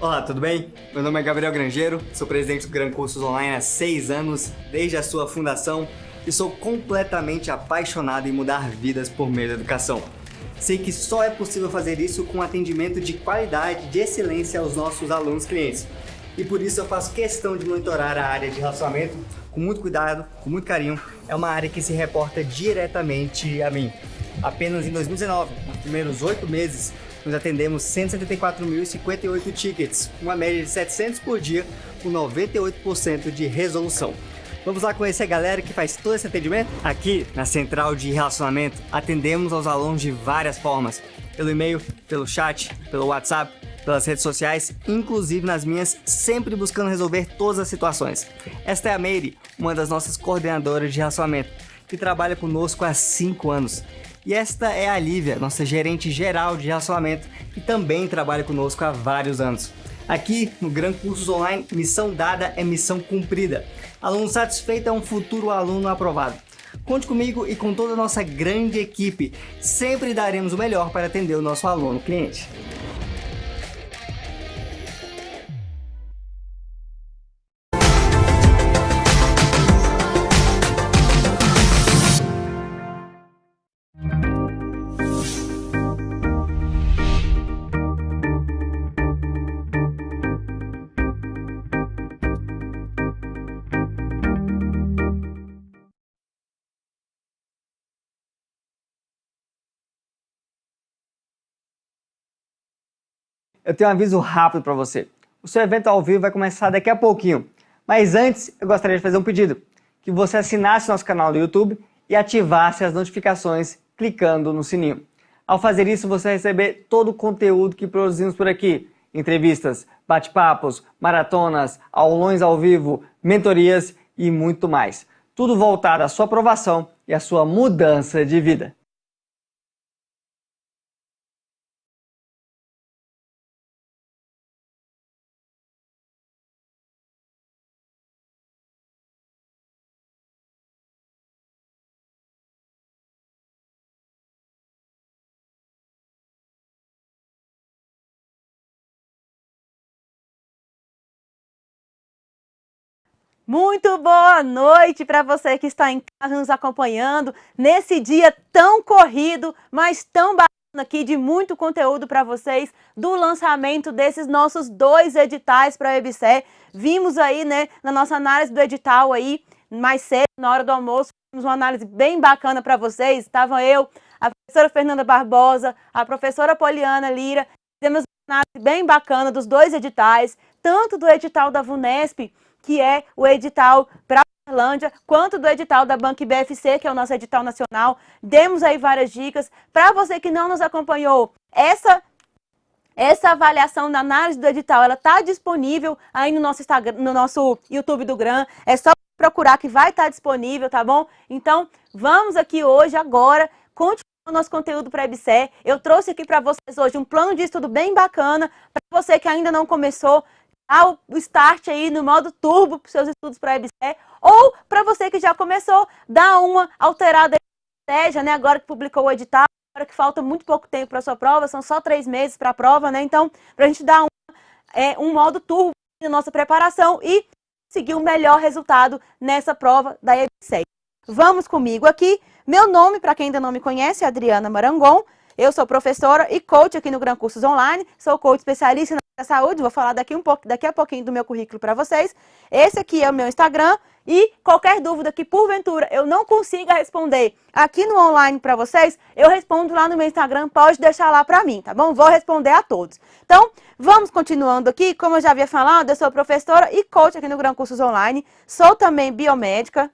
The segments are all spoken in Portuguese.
Olá, tudo bem? Meu nome é Gabriel Grangeiro, sou presidente do Gran Cursos Online há 6 anos, desde a sua fundação, e sou completamente apaixonado em mudar vidas por meio da educação. Sei que só é possível fazer isso com atendimento de qualidade, de excelência aos nossos alunos clientes. E por isso eu faço questão de monitorar a área de relacionamento com muito cuidado, com muito carinho. É uma área que se reporta diretamente a mim. Apenas em 2019, nos primeiros 8 meses, nós atendemos 174.058 tickets, uma média de 700 por dia, com 98% de resolução. Vamos lá conhecer a galera que faz todo esse atendimento? Aqui, na Central de Relacionamento, atendemos aos alunos de várias formas. Pelo e-mail, pelo chat, pelo WhatsApp, pelas redes sociais, inclusive nas minhas, sempre buscando resolver todas as situações. Esta é a Meire, uma das nossas coordenadoras de relacionamento, que trabalha conosco há 5 anos. E esta é a Lívia, nossa gerente geral de relacionamento, que também trabalha conosco há vários anos. Aqui no Gran Cursos Online, missão dada é missão cumprida. Aluno satisfeito é um futuro aluno aprovado. Conte comigo e com toda a nossa grande equipe. Sempre daremos o melhor para atender o nosso aluno cliente. Eu tenho um aviso rápido para você. O seu evento ao vivo vai começar daqui a pouquinho. Mas antes, eu gostaria de fazer um pedido. Que você assinasse nosso canal do YouTube e ativasse as notificações clicando no sininho. Ao fazer isso, você vai receber todo o conteúdo que produzimos por aqui. Entrevistas, bate-papos, maratonas, aulões ao vivo, mentorias e muito mais. Tudo voltado à sua aprovação e à sua mudança de vida. Muito boa noite para você que está em casa nos acompanhando nesse dia tão corrido, mas tão bacana aqui de muito conteúdo para vocês do lançamento desses nossos 2 editais para a EBSER. Vimos aí, né, na nossa análise do edital aí, mais cedo, na hora do almoço, fizemos uma análise bem bacana para vocês. Estavam eu, a professora Fernanda Barbosa, a professora Poliana Lira, fizemos uma análise bem bacana dos 2 editais, tanto do edital da VUNESP, que é o edital para a Uberlândia, quanto do edital da Banco BFC, que é o nosso edital nacional. Demos aí várias dicas. Para você que não nos acompanhou, essa avaliação da análise do edital, ela está disponível aí no nosso Instagram, no nosso YouTube do Gran. É só procurar que vai estar disponível, tá bom? Então, vamos aqui hoje, agora, continuar o nosso conteúdo para a EBSER. Eu trouxe aqui para vocês hoje um plano de estudo bem bacana, para você que ainda não começou, o start aí no modo turbo para os seus estudos para a EBSER, ou para você que já começou, dá uma alterada na estratégia, né? Agora que publicou o edital, agora que falta muito pouco tempo para a sua prova, são só 3 meses para a prova, né? Então, para a gente dar um modo turbo na nossa preparação e conseguir o melhor resultado nessa prova da EBSER. Vamos comigo aqui. Meu nome, para quem ainda não me conhece, é Adriana Marangon. Eu sou professora e coach aqui no Gran Cursos Online, sou coach especialista na saúde, vou falar daqui a pouquinho do meu currículo para vocês. Esse aqui é o meu Instagram e qualquer dúvida que porventura eu não consiga responder aqui no online para vocês, eu respondo lá no meu Instagram, pode deixar lá para mim, tá bom? Vou responder a todos. Então, vamos continuando aqui, como eu já havia falado, eu sou professora e coach aqui no Gran Cursos Online, sou também biomédica.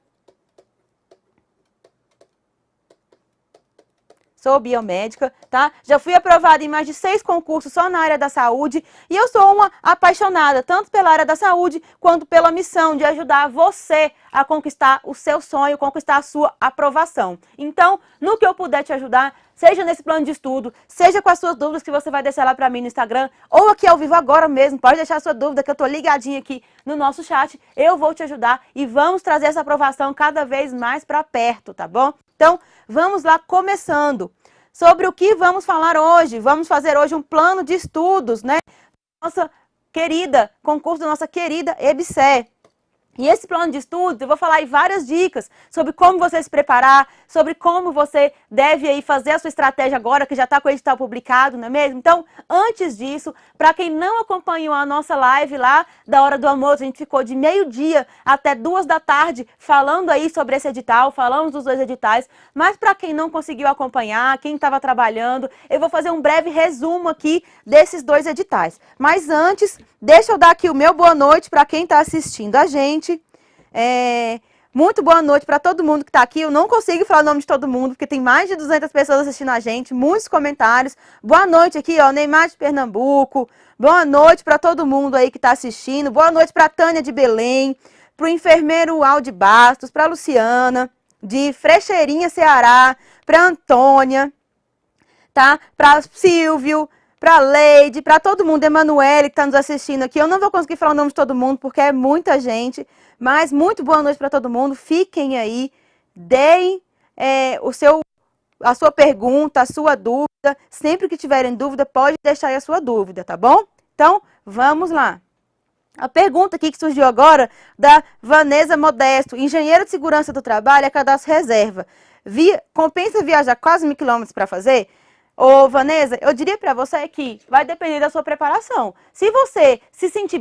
Sou biomédica, tá? Já fui aprovada em mais de 6 concursos só na área da saúde e eu sou uma apaixonada tanto pela área da saúde quanto pela missão de ajudar você a conquistar o seu sonho, conquistar a sua aprovação. Então, no que eu puder te ajudar, seja nesse plano de estudo, seja com as suas dúvidas que você vai deixar lá para mim no Instagram ou aqui ao vivo agora mesmo, pode deixar a sua dúvida que eu tô ligadinha aqui no nosso chat, eu vou te ajudar e vamos trazer essa aprovação cada vez mais para perto, tá bom? Então, vamos lá começando. Sobre o que vamos falar hoje? Vamos fazer hoje um plano de estudos, né? Nossa querida, concurso da nossa querida EBSER. E esse plano de estudos, eu vou falar aí várias dicas sobre como você se preparar, sobre como você deve aí fazer a sua estratégia agora, que já está com o edital publicado, não é mesmo? Então, antes disso, para quem não acompanhou a nossa live lá da hora do almoço, a gente ficou de 12h até 2 da tarde falando aí sobre esse edital, falamos dos 2 editais, mas para quem não conseguiu acompanhar, quem estava trabalhando, eu vou fazer um breve resumo aqui desses 2 editais. Mas antes, deixa eu dar aqui o meu boa noite para quem está assistindo a gente. Muito boa noite para todo mundo que está aqui. Eu não consigo falar o nome de todo mundo, porque tem mais de 200 pessoas assistindo a gente, muitos comentários. Boa noite aqui, ó, Neymar de Pernambuco. Boa noite para todo mundo aí que está assistindo. Boa noite para Tânia de Belém, para o enfermeiro Aldi Bastos, para Luciana, de Frecheirinha, Ceará, para Antônia, tá? Para Silvio, para Leide, para todo mundo, Emanuele que está nos assistindo aqui. Eu não vou conseguir falar o nome de todo mundo porque é muita gente, mas muito boa noite para todo mundo. Fiquem aí, deem a sua pergunta, a sua dúvida. Sempre que tiverem dúvida, pode deixar aí a sua dúvida, tá bom? Então, vamos lá. A pergunta aqui que surgiu agora, da Vanessa Modesto, engenheiro de segurança do trabalho, é cadastro reserva. Compensa viajar quase 1.000 quilômetros para fazer? Ô, Vanessa, eu diria para você que vai depender da sua preparação. Se você se sentir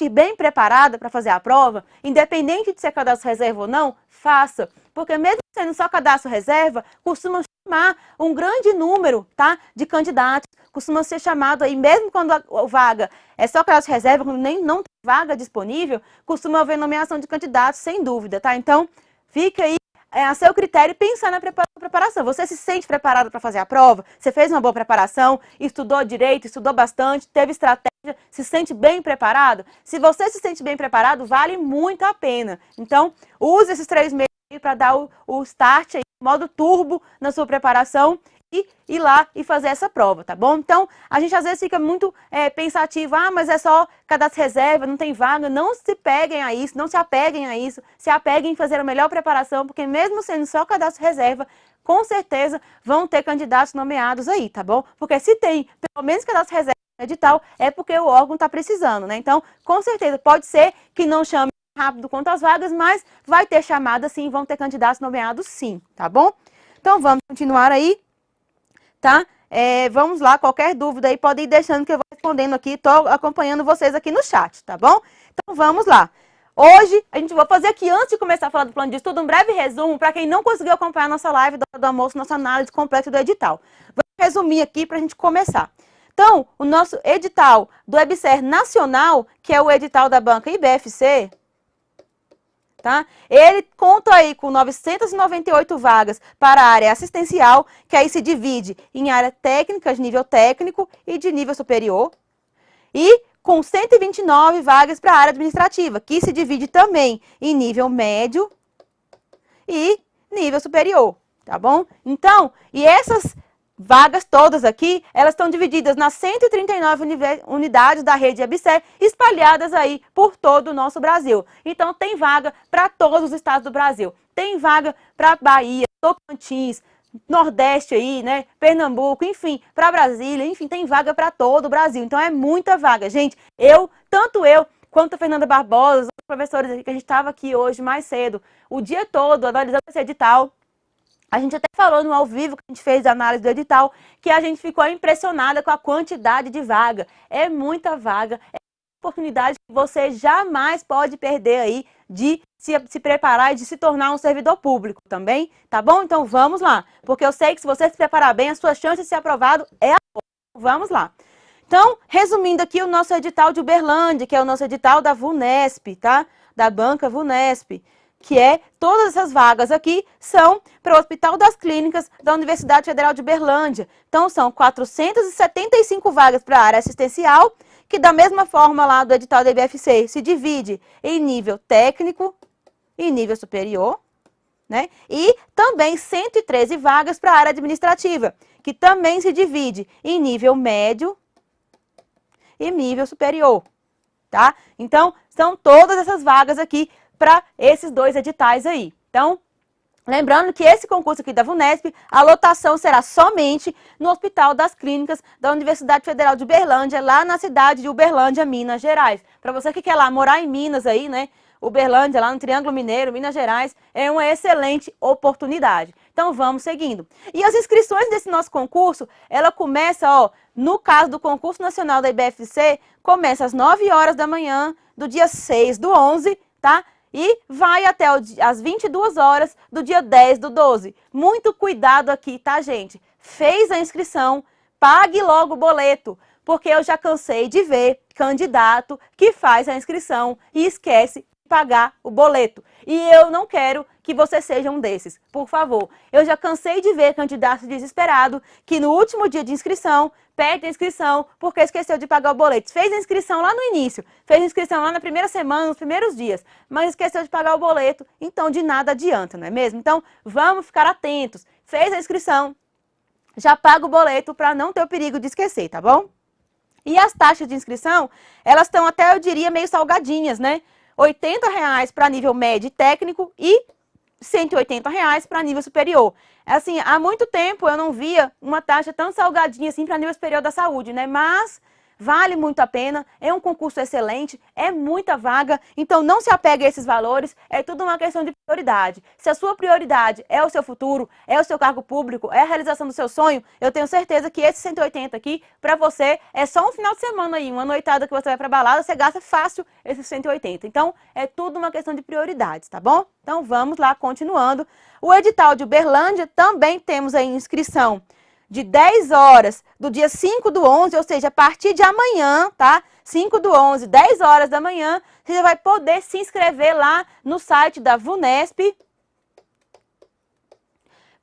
bem preparada para fazer a prova, independente de ser cadastro reserva ou não, faça. Porque mesmo sendo só cadastro reserva, costuma chamar um grande número, tá, de candidatos. Costuma ser chamado aí, mesmo quando a vaga é só cadastro reserva, quando não tem vaga disponível, costuma haver nomeação de candidatos, sem dúvida, tá? Então, fica aí a seu critério pensar na preparação. Você se sente preparado para fazer a prova? Você fez uma boa preparação? Estudou direito? Estudou bastante? Teve estratégia? Se sente bem preparado? Se você se sente bem preparado, vale muito a pena. Então, use esses 3 meses para dar o start, aí, modo turbo na sua preparação e ir lá e fazer essa prova, tá bom? Então, a gente às vezes fica muito pensativo, mas é só cadastro reserva, não tem vaga. Não se peguem a isso, não se apeguem a isso, se apeguem em fazer a melhor preparação, porque mesmo sendo só cadastro reserva, com certeza vão ter candidatos nomeados aí, tá bom? Porque se tem pelo menos cadastro reserva no edital, é porque o órgão está precisando, né? Então, com certeza, pode ser que não chame rápido quanto as vagas, mas vai ter chamada sim, vão ter candidatos nomeados sim, tá bom? Então, vamos continuar aí. Tá? Vamos lá, qualquer dúvida aí pode ir deixando que eu vou respondendo aqui, estou acompanhando vocês aqui no chat, tá bom? Então vamos lá. Hoje, a gente vai fazer aqui, antes de começar a falar do plano de estudo, um breve resumo para quem não conseguiu acompanhar a nossa live do almoço, nossa análise completa do edital. Vou resumir aqui para a gente começar. Então, o nosso edital do EBSER Nacional, que é o edital da banca IBFC, tá? Ele conta aí com 998 vagas para a área assistencial, que aí se divide em área técnica, de nível técnico e de nível superior. E com 129 vagas para a área administrativa, que se divide também em nível médio e nível superior, tá bom? Então, e essas vagas todas aqui, elas estão divididas nas 139 unidades da rede EBSER, espalhadas aí por todo o nosso Brasil. Então, tem vaga para todos os estados do Brasil. Tem vaga para Bahia, Tocantins, Nordeste aí, né, Pernambuco, enfim, para Brasília, enfim, tem vaga para todo o Brasil. Então, é muita vaga. Gente, tanto eu quanto a Fernanda Barbosa, os professores que a gente estava aqui hoje mais cedo, o dia todo analisando esse edital. A gente até falou no ao vivo que a gente fez a análise do edital, que a gente ficou impressionada com a quantidade de vaga. É muita vaga, é uma oportunidade que você jamais pode perder aí de se preparar e de se tornar um servidor público também, tá bom? Então vamos lá, porque eu sei que se você se preparar bem, a sua chance de ser aprovado é agora. Vamos lá. Então, resumindo aqui o nosso edital de Uberlândia, que é o nosso edital da VUNESP, tá? Da banca VUNESP. Que todas essas vagas aqui são para o Hospital das Clínicas da Universidade Federal de Uberlândia. Então, são 475 vagas para a área assistencial, que da mesma forma lá do edital da IBFC se divide em nível técnico e nível superior, né? E também 113 vagas para a área administrativa, que também se divide em nível médio e nível superior, tá? Então, são todas essas vagas aqui para esses 2 editais aí. Então, Lembrando que esse concurso aqui da VUNESP, a lotação será somente no Hospital das Clínicas da Universidade Federal de Uberlândia, lá na cidade de Uberlândia, Minas Gerais. Para você que quer lá morar em Minas aí, né? Uberlândia, lá no Triângulo Mineiro, Minas Gerais, é uma excelente oportunidade. Então vamos seguindo. E as inscrições desse nosso concurso, ela começa, ó, no caso do concurso nacional da IBFC, começa às 9 horas da manhã do dia 6/11, tá? E vai até às 22 horas do dia 10/12. Muito cuidado aqui, tá, gente? Fez a inscrição, pague logo o boleto, porque eu já cansei de ver candidato que faz a inscrição e esquece de pagar o boleto. E eu não quero que você seja um desses, por favor. Eu já cansei de ver candidato desesperado que no último dia de inscrição perde a inscrição porque esqueceu de pagar o boleto. Fez a inscrição lá no início, fez a inscrição lá na primeira semana, nos primeiros dias, mas esqueceu de pagar o boleto, então de nada adianta, não é mesmo? Então vamos ficar atentos. Fez a inscrição, já paga o boleto para não ter o perigo de esquecer, tá bom? E as taxas de inscrição, elas estão até, eu diria, meio salgadinhas, né? R$80 para nível médio e técnico e R$180 para nível superior. Assim, há muito tempo eu não via uma taxa tão salgadinha assim para nível superior da saúde, né? Mas vale muito a pena, é um concurso excelente, é muita vaga, então não se apegue a esses valores, é tudo uma questão de prioridade. Se a sua prioridade é o seu futuro, é o seu cargo público, é a realização do seu sonho, eu tenho certeza que esse 180 aqui, para você, é só um final de semana aí, uma noitada que você vai para balada, você gasta fácil esses 180. Então, é tudo uma questão de prioridades, tá bom? Então, vamos lá, continuando. O edital de Uberlândia, também temos aí inscrição de 10 horas do dia 5/11, ou seja, a partir de amanhã, tá? 5/11, 10 horas da manhã, você já vai poder se inscrever lá no site da VUNESP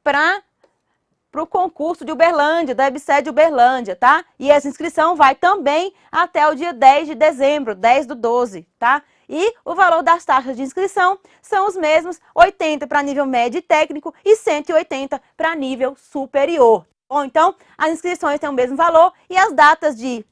para o concurso de Uberlândia, da EBSERH de Uberlândia, tá? E essa inscrição vai também até o dia 10 de dezembro, 10/12, tá? E o valor das taxas de inscrição são os mesmos, 80 para nível médio e técnico e 180 para nível superior. Ou então, as inscrições têm o mesmo valor e as datas de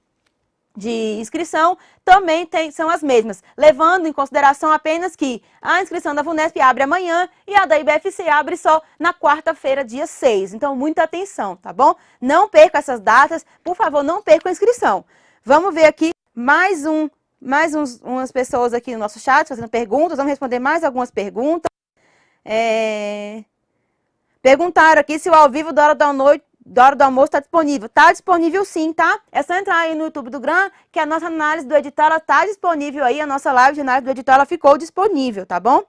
inscrição também são as mesmas, levando em consideração apenas que a inscrição da VUNESP abre amanhã e a da IBFC abre só na quarta-feira, dia 6. Então, muita atenção, tá bom? Não perca essas datas, por favor, não perca a inscrição. Vamos ver aqui umas pessoas aqui no nosso chat fazendo perguntas, vamos responder mais algumas perguntas. Perguntaram aqui se o ao vivo da hora do almoço está disponível. Está disponível sim, tá? É só entrar aí no YouTube do GRAM, que a nossa análise do edital está disponível aí, a nossa live de análise do edital ela ficou disponível, tá bom?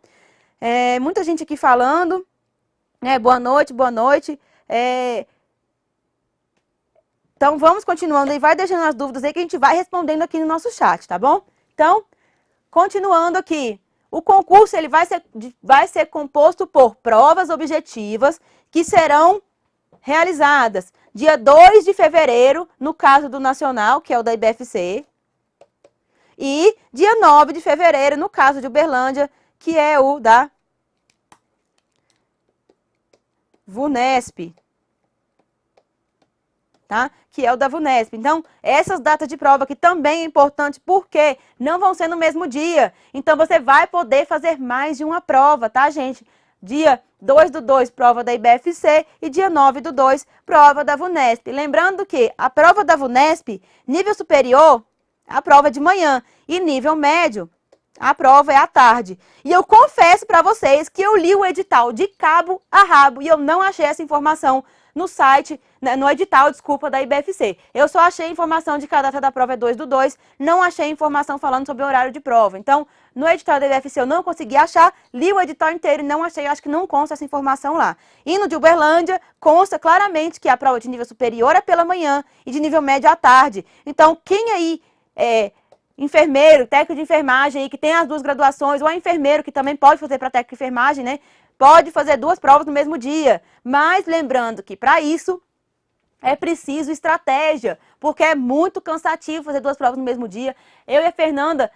Muita gente aqui falando, boa noite, boa noite. Então, vamos continuando aí, vai deixando as dúvidas aí que a gente vai respondendo aqui no nosso chat, tá bom? Então, continuando aqui, o concurso ele vai ser composto por provas objetivas que serão realizadas dia 2 de fevereiro, no caso do Nacional, que é o da IBFC, e dia 9 de fevereiro, no caso de Uberlândia, que é o da VUNESP, tá? Que é o da VUNESP. Então, essas datas de prova aqui também é importante, porque não vão ser no mesmo dia. Então, você vai poder fazer mais de uma prova, tá, gente? Dia 2/2, prova da IBFC, e dia 9/2, prova da VUNESP. Lembrando que a prova da VUNESP, nível superior, a prova é de manhã, e nível médio, a prova é à tarde. E eu confesso para vocês que eu li o edital de cabo a rabo, e eu não achei essa informação no site, no edital, desculpa, da IBFC. Eu só achei informação de que a data da prova é 2/2, não achei informação falando sobre o horário de prova. Então, no edital da IBFC eu não consegui achar, li o edital inteiro e não achei, acho que não consta essa informação lá. E no de Uberlândia, consta claramente que a prova de nível superior é pela manhã e de nível médio à tarde. Então, quem aí enfermeiro, técnico de enfermagem aí, que tem as duas graduações, ou é enfermeiro que também pode fazer para técnico de enfermagem, né? Pode fazer duas provas no mesmo dia. Mas lembrando que para isso É preciso estratégia, porque é muito cansativo fazer 2 provas no mesmo dia. Eu e a Fernanda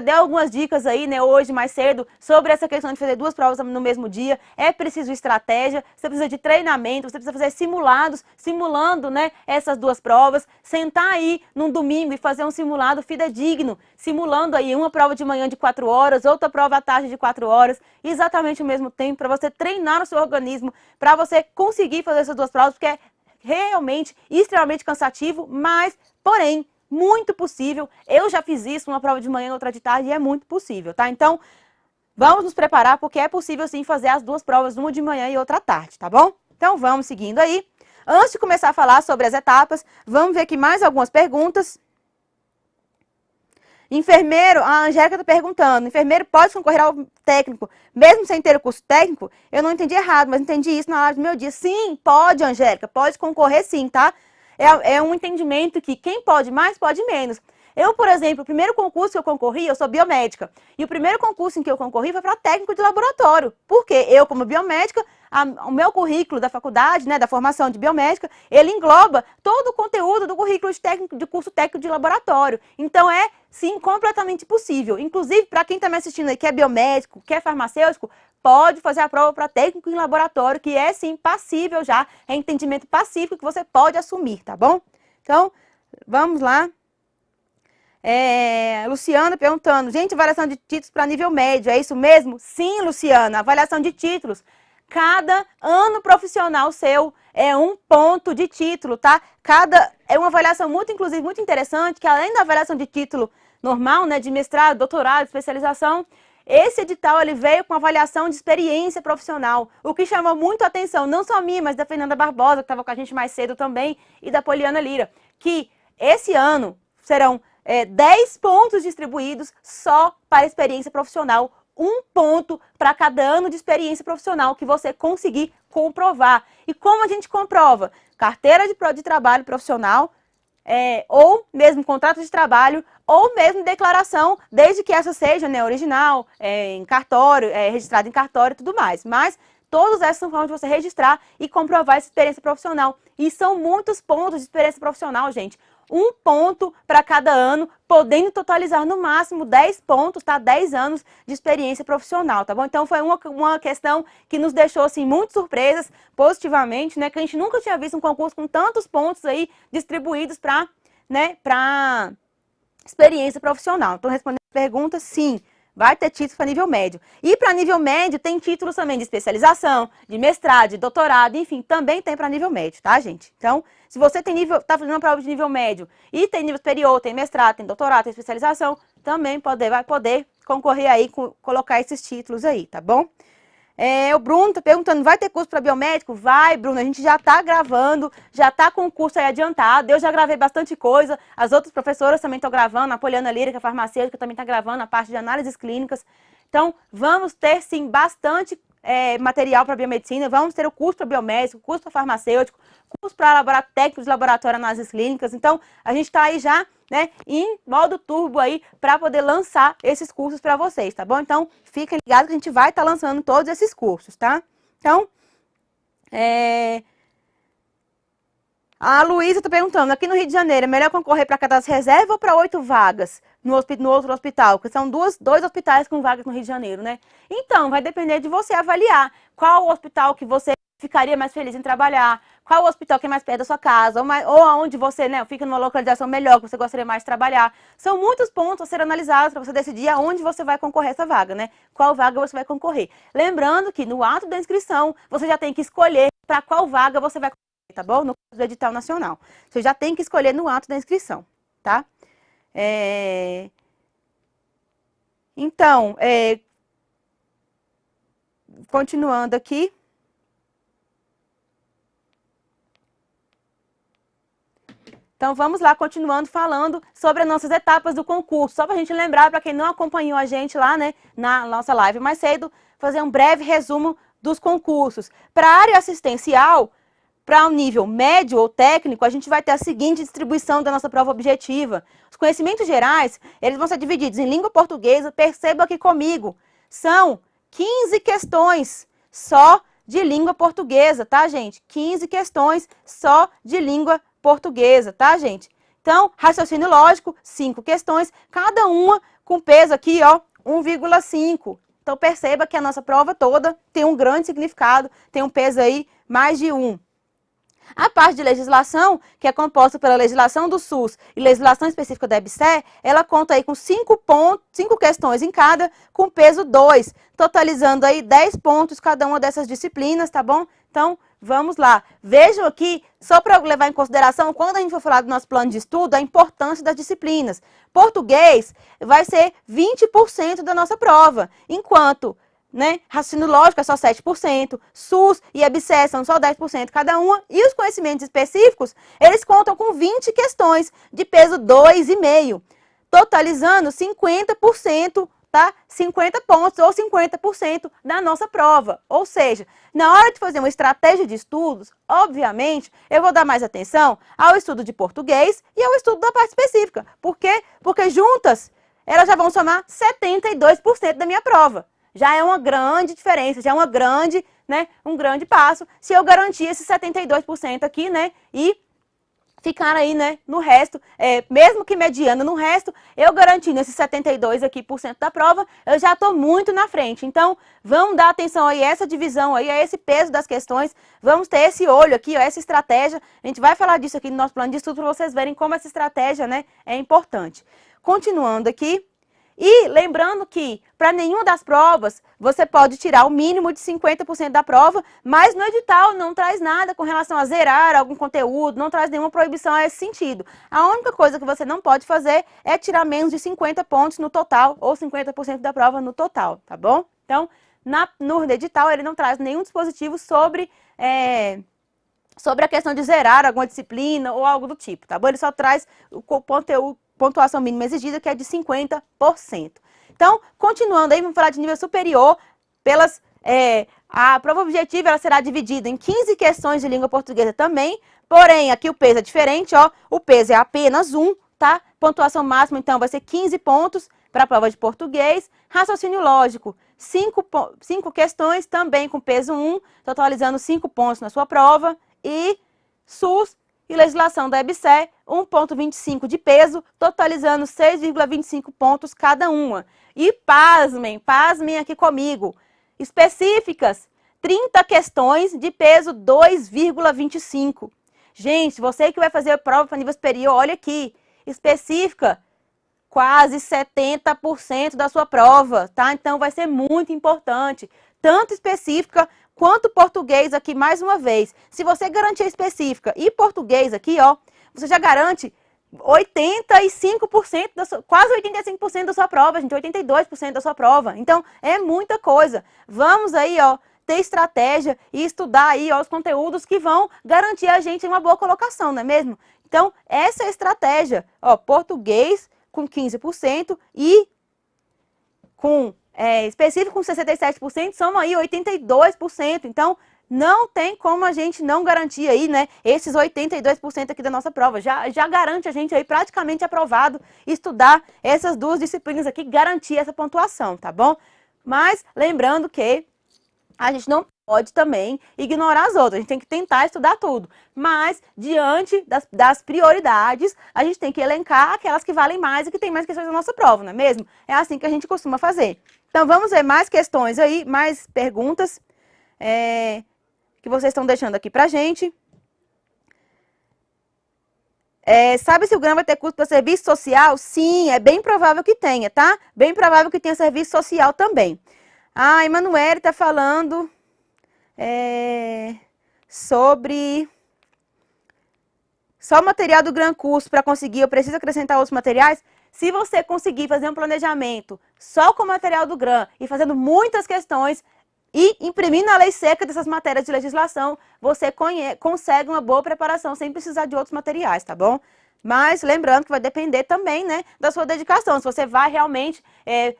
deu algumas dicas aí, né, hoje mais cedo, sobre essa questão de fazer 2 provas no mesmo dia. É preciso estratégia, você precisa de treinamento, você precisa fazer simulados, simulando, né, essas 2 provas. Sentar aí num domingo e fazer um simulado fidedigno, simulando aí uma prova de manhã de 4 horas, outra prova à tarde de 4 horas, exatamente o mesmo tempo, para você treinar o seu organismo, para você conseguir fazer essas 2 provas, porque é realmente extremamente cansativo, mas, porém, muito possível. Eu já fiz isso, uma prova de manhã e outra de tarde, e é muito possível, tá? Então, vamos nos preparar, porque é possível sim fazer as 2 provas, uma de manhã e outra à tarde, tá bom? Então, vamos seguindo aí. Antes de começar a falar sobre as etapas, vamos ver aqui mais algumas perguntas. Enfermeiro, a Angélica está perguntando, enfermeiro pode concorrer ao técnico, mesmo sem ter o curso técnico? Eu não entendi errado, mas entendi isso na aula do meu dia. Sim, pode, Angélica, pode concorrer sim, tá? É um entendimento que quem pode mais, pode menos. Eu, por exemplo, o primeiro concurso que eu concorri, eu sou biomédica, e o primeiro concurso em que eu concorri foi para técnico de laboratório. Por quê? Eu, como biomédica, o meu currículo da faculdade, né, da formação de biomédica, ele engloba todo o conteúdo do currículo de curso técnico de laboratório. Então, é, sim, completamente possível. Inclusive, para quem está me assistindo aí, que é biomédico, que é farmacêutico, pode fazer a prova para técnico em laboratório, que é, sim, passível já, é entendimento pacífico que você pode assumir, tá bom? Então, vamos lá. Luciana perguntando, gente, avaliação de títulos para nível médio, é isso mesmo? Sim, Luciana, avaliação de títulos. Cada ano profissional seu é 1 ponto de título, tá? É uma avaliação muito, inclusive, muito interessante, que além da avaliação de título normal, né, de mestrado, doutorado, especialização, esse edital ele veio com avaliação de experiência profissional, o que chamou muito a atenção, não só minha, mas da Fernanda Barbosa, que estava com a gente mais cedo também, e da Poliana Lira, que esse ano serão 10 pontos distribuídos só para experiência profissional. 1 ponto para cada ano de experiência profissional que você conseguir comprovar. E como a gente comprova? Carteira de trabalho profissional, ou mesmo contrato de trabalho, ou mesmo declaração, desde que essa seja, né, original, em cartório, registrada em cartório e tudo mais. Mas todas essas são formas de você registrar e comprovar essa experiência profissional. E são muitos pontos de experiência profissional, gente. 1 ponto para cada ano, podendo totalizar no máximo 10 pontos, tá? 10 anos de experiência profissional, tá bom? Então foi uma questão que nos deixou, assim, muito surpresas, positivamente, né? Que a gente nunca tinha visto um concurso com tantos pontos aí distribuídos para, né, para experiência profissional. Então, respondendo a pergunta, sim. Vai ter títulos para nível médio. E para nível médio tem títulos também de especialização, de mestrado, de doutorado, enfim, também tem para nível médio, tá, gente? Então, se você está fazendo uma prova de nível médio e tem nível superior, tem mestrado, tem doutorado, tem especialização, também vai poder concorrer aí, colocar esses títulos aí, tá bom? O Bruno está perguntando, vai ter curso para biomédico? Vai, Bruno, a gente já está gravando, já está com o curso aí adiantado, eu já gravei bastante coisa, as outras professoras também estão gravando, a Poliana Lira, que é farmacêutica, também está gravando a parte de análises clínicas. Então, vamos ter, sim, bastante material para biomedicina, vamos ter o curso para biomédico, curso para farmacêutico, curso para técnicos de laboratório, análises clínicas. Então, a gente está aí já, né, em modo turbo aí para poder lançar esses cursos para vocês, tá bom? Então, fiquem ligados que a gente vai estar lançando todos esses cursos, tá? Então, a Luísa está perguntando, aqui no Rio de Janeiro, é melhor concorrer para cadastro reserva ou para 8 vagas no outro hospital? Porque são 2 hospitais com vagas no Rio de Janeiro, né? Então, vai depender de você avaliar qual o hospital que você ficaria mais feliz em trabalhar, qual o hospital que é mais perto da sua casa, ou aonde você, né, fica numa localização melhor, que você gostaria mais de trabalhar. São muitos pontos a serem analisados para você decidir aonde você vai concorrer essa vaga, né? Qual vaga você vai concorrer. Lembrando que no ato da inscrição, você já tem que escolher para qual vaga você vai concorrer, tá bom? No caso do edital nacional. Você já tem que escolher no ato da inscrição, tá? Então, continuando aqui. Então, vamos lá, continuando falando sobre as nossas etapas do concurso. Só para a gente lembrar, para quem não acompanhou a gente lá, né, na nossa live mais cedo, fazer um breve resumo dos concursos. Para a área assistencial, para o nível médio ou técnico, a gente vai ter a seguinte distribuição da nossa prova objetiva. Os conhecimentos gerais, eles vão ser divididos em língua portuguesa, perceba aqui comigo, são 15 questões só de língua portuguesa, tá, gente? 15 questões só de língua portuguesa, tá, gente? Então, raciocínio lógico, 5 questões, cada uma com peso aqui, ó, 1,5. Então, perceba que a nossa prova toda tem um grande significado, tem um peso aí mais de 1. A parte de legislação, que é composta pela legislação do SUS e legislação específica da EBSER, ela conta aí com 5 questões em cada, com peso 2, totalizando aí 10 pontos cada uma dessas disciplinas, tá bom? Então, vamos lá. Vejam aqui, só para levar em consideração, quando a gente for falar do nosso plano de estudo, a importância das disciplinas. Português vai ser 20% da nossa prova, enquanto raciocínio lógico é só 7%, SUS e EBSER são só 10% cada uma, e os conhecimentos específicos, eles contam com 20 questões de peso 2,5, totalizando 50%, tá? 50 pontos ou 50% da nossa prova. Ou seja, na hora de fazer uma estratégia de estudos, obviamente, eu vou dar mais atenção ao estudo de português e ao estudo da parte específica. Por quê? Porque juntas, elas já vão somar 72% da minha prova. Já é uma grande diferença, já é um grande passo, se eu garantir esses 72% aqui, e ficar aí, no resto, mesmo que mediano no resto, eu garantindo esses 72% aqui por cento da prova, eu já estou muito na frente. Então, vamos dar atenção aí a essa divisão aí, a esse peso das questões, vamos ter esse olho aqui, ó, essa estratégia, a gente vai falar disso aqui no nosso plano de estudo para vocês verem como essa estratégia, é importante. Continuando aqui. E lembrando que, para nenhuma das provas, você pode tirar o mínimo de 50% da prova, mas no edital não traz nada com relação a zerar algum conteúdo, não traz nenhuma proibição a esse sentido. A única coisa que você não pode fazer é tirar menos de 50 pontos no total, ou 50% da prova no total, tá bom? Então, no edital, ele não traz nenhum dispositivo sobre a questão de zerar alguma disciplina ou algo do tipo, tá bom? Ele só traz o conteúdo, pontuação mínima exigida, que é de 50%. Então, continuando aí, vamos falar de nível superior. A prova objetiva ela será dividida em 15 questões de língua portuguesa também, porém, aqui o peso é diferente, ó. O peso é apenas 1, tá? Pontuação máxima, então, vai ser 15 pontos para a prova de português. Raciocínio lógico, 5 questões também com peso 1, totalizando 5 pontos na sua prova. E SUS e legislação da EBSER, 1,25 de peso, totalizando 6,25 pontos cada uma. E pasmem aqui comigo, específicas, 30 questões de peso 2,25. Gente, você que vai fazer a prova para nível superior, olha aqui, específica, quase 70% da sua prova, tá? Então, vai ser muito importante, tanto específica quanto português aqui, mais uma vez. Se você garantir a específica e português aqui, ó, você já garante 85%, quase 85% da sua prova, gente, 82% da sua prova. Então, é muita coisa. Vamos aí, ó, ter estratégia e estudar aí, ó, os conteúdos que vão garantir a gente uma boa colocação, não é mesmo? Então, essa é a estratégia, ó, português com 15% e com específico com 67%, soma aí 82%. Então, não tem como a gente não garantir aí, esses 82% aqui da nossa prova. Já garante a gente aí praticamente aprovado estudar essas duas disciplinas aqui, garantir essa pontuação, tá bom? Mas, lembrando que a gente não pode também ignorar as outras, a gente tem que tentar estudar tudo. Mas, diante das prioridades, a gente tem que elencar aquelas que valem mais e que tem mais questões na nossa prova, não é mesmo? É assim que a gente costuma fazer. Então, vamos ver mais questões aí, mais perguntas que vocês estão deixando aqui pra gente. Sabe se o GRAM vai ter custo para serviço social? Sim, é bem provável que tenha, tá? Bem provável que tenha serviço social também. A Emanuele está falando sobre só o material do GRAM Curso para conseguir, eu preciso acrescentar outros materiais? Se você conseguir fazer um planejamento só com o material do GRAM e fazendo muitas questões e imprimindo a lei seca dessas matérias de legislação, você consegue uma boa preparação sem precisar de outros materiais, tá bom? Mas lembrando que vai depender também, da sua dedicação. Se você vai realmente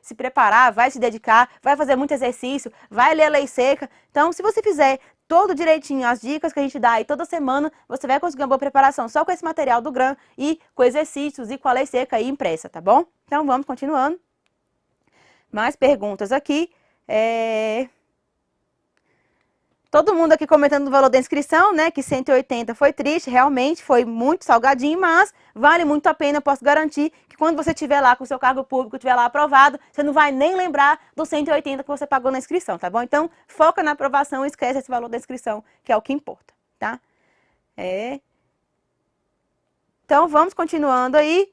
se preparar, vai se dedicar, vai fazer muito exercício, vai ler a lei seca. Então, se você fizer todo direitinho as dicas que a gente dá aí toda semana, você vai conseguir uma boa preparação só com esse material do GRAM e com exercícios e com a lei seca aí impressa, tá bom? Então, vamos continuando. Mais perguntas aqui. Todo mundo aqui comentando o valor da inscrição, né? Que 180 foi triste, realmente foi muito salgadinho, mas vale muito a pena. Eu posso garantir que quando você estiver lá com o seu cargo público, estiver lá aprovado, você não vai nem lembrar dos 180 que você pagou na inscrição, tá bom? Então, foca na aprovação e esquece esse valor da inscrição, que é o que importa, tá? Então, vamos continuando aí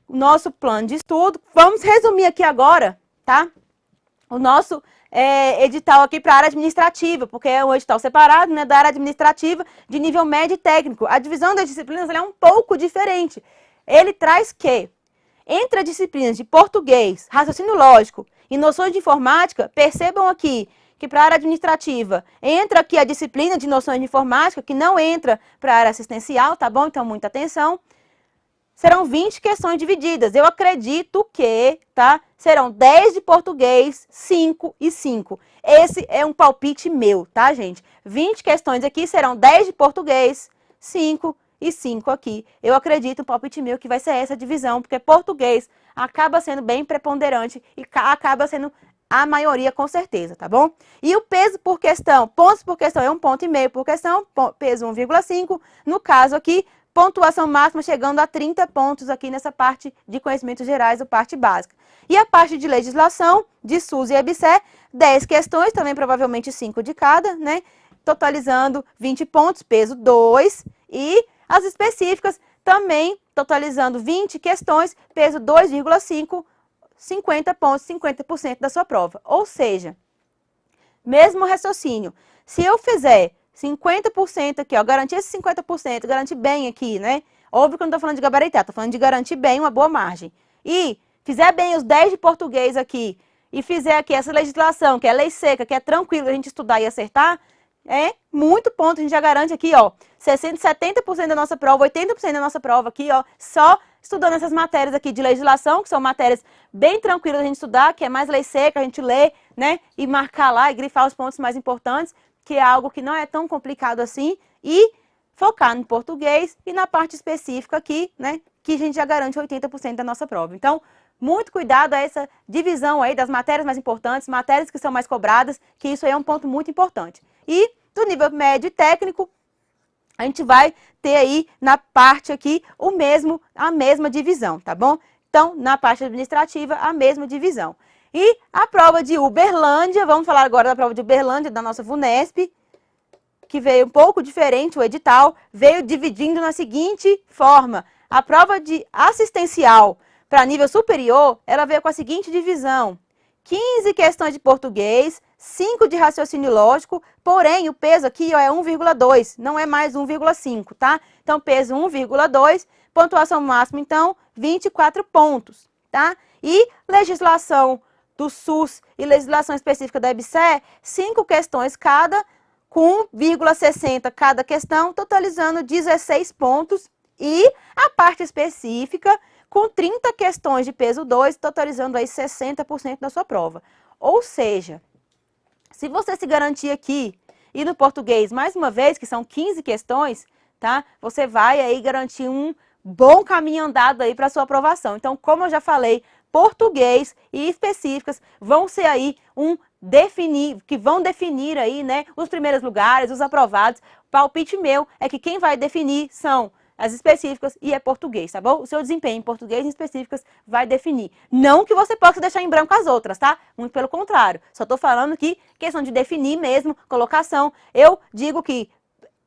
o nosso plano de estudo. Vamos resumir aqui agora, tá? O nosso edital aqui para a área administrativa, porque é um edital separado, né, da área administrativa de nível médio e técnico. A divisão das disciplinas é um pouco diferente. Ele traz que, entre as disciplinas de português, raciocínio lógico e noções de informática, percebam aqui que para a área administrativa entra aqui a disciplina de noções de informática, que não entra para a área assistencial, tá bom? Então, muita atenção. Serão 20 questões divididas. Eu acredito que, tá? Serão 10 de português, 5 e 5. Esse é um palpite meu, tá, gente? 20 questões aqui serão 10 de português, 5 e 5 aqui. Eu acredito, um palpite meu, que vai ser essa divisão, porque português acaba sendo bem preponderante e acaba sendo a maioria com certeza, tá bom? E o peso por questão, pontos por questão é 1,5 ponto por questão, peso 1,5. No caso aqui, pontuação máxima chegando a 30 pontos aqui nessa parte de conhecimentos gerais, ou parte básica. E a parte de legislação, de SUS e EBSER, 10 questões, também provavelmente 5 de cada, né? Totalizando 20 pontos, peso 2. E as específicas também totalizando 20 questões, peso 2,5, 50 pontos, 50% da sua prova. Ou seja, mesmo raciocínio, se eu fizer 50% aqui, ó, garantir esse 50%, garantir bem aqui, né? Óbvio que eu não tô falando de gabaritar, tô falando de garantir bem uma boa margem. E fizer bem os 10 de português aqui, e fizer aqui essa legislação, que é lei seca, que é tranquilo a gente estudar e acertar, muito ponto, a gente já garante aqui, ó, 70% da nossa prova, 80% da nossa prova aqui, ó, só estudando essas matérias aqui de legislação, que são matérias bem tranquilas a gente estudar, que é mais lei seca, a gente lê, né, e marcar lá e grifar os pontos mais importantes, que é algo que não é tão complicado assim, e focar no português e na parte específica aqui, né, que a gente já garante 80% da nossa prova. Então, muito cuidado a essa divisão aí das matérias mais importantes, matérias que são mais cobradas, que isso aí é um ponto muito importante. E do nível médio e técnico, a gente vai ter aí na parte aqui a mesma divisão, tá bom? Então, na parte administrativa, a mesma divisão. E a prova de Uberlândia, vamos falar agora da prova de Uberlândia, da nossa VUNESP, que veio um pouco diferente, o edital veio dividindo na seguinte forma. A prova de assistencial para nível superior, ela veio com a seguinte divisão. 15 questões de português, 5 de raciocínio lógico, porém o peso aqui ó, é 1,2, não é mais 1,5, tá? Então, peso 1,2, pontuação máxima, então, 24 pontos, tá? E legislação do SUS e legislação específica da EBSER, 5 questões cada, com 1,60 cada questão, totalizando 16 pontos. E a parte específica, com 30 questões de peso 2, totalizando aí 60% da sua prova. Ou seja, se você se garantir aqui e no português, mais uma vez, que são 15 questões, tá? Você vai aí garantir um bom caminho andado aí para a sua aprovação. Então, como eu já falei, português e específicas vão ser aí que vão definir aí, né, os primeiros lugares, os aprovados. O palpite meu é que quem vai definir são as específicas e é português, tá bom? O seu desempenho em português e específicas vai definir. Não que você possa deixar em branco as outras, tá? Muito pelo contrário. Só tô falando que questão de definir mesmo, colocação. Eu digo que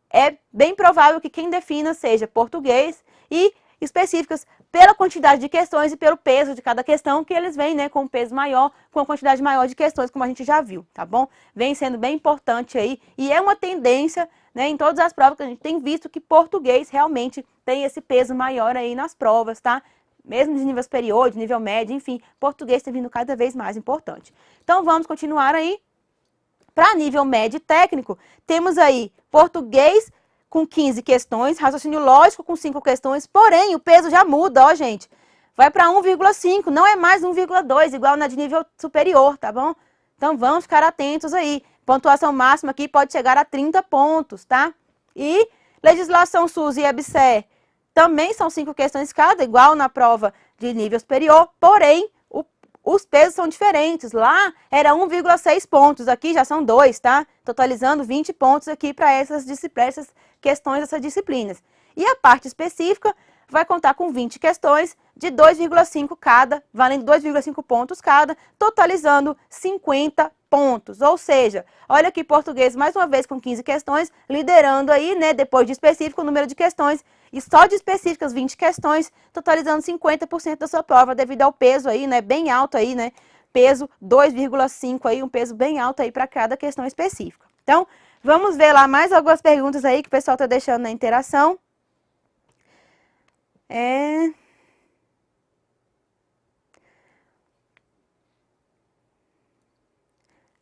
é bem provável que quem defina seja português e específicas pela quantidade de questões e pelo peso de cada questão, que eles vêm, né, com um peso maior, com uma quantidade maior de questões, como a gente já viu, tá bom? Vem sendo bem importante aí, e é uma tendência, né, em todas as provas que a gente tem visto que português realmente tem esse peso maior aí nas provas, tá? Mesmo de nível superior, de nível médio, enfim, português tem vindo cada vez mais importante. Então, vamos continuar aí. Para nível médio e técnico, temos aí português com 15 questões, raciocínio lógico com 5 questões, porém o peso já muda, ó gente, vai para 1,5, não é mais 1,2, igual na de nível superior, tá bom? Então vamos ficar atentos aí, pontuação máxima aqui pode chegar a 30 pontos, tá? E legislação SUS e EBSER também são 5 questões cada, igual na prova de nível superior, porém os pesos são diferentes. Lá era 1,6 pontos, aqui já são 2, tá? Totalizando 20 pontos aqui para essas questões dessas disciplinas. E a parte específica vai contar com 20 questões de 2,5 cada, valendo 2,5 pontos cada, totalizando 50 pontos. Ou seja, olha aqui português mais uma vez com 15 questões, liderando aí, né, depois de específico o número de questões, e só de específicas 20 questões, totalizando 50% da sua prova, devido ao peso aí, né, bem alto aí, né, peso 2,5 aí, um peso bem alto aí para cada questão específica. Então, vamos ver lá mais algumas perguntas aí que o pessoal está deixando na interação.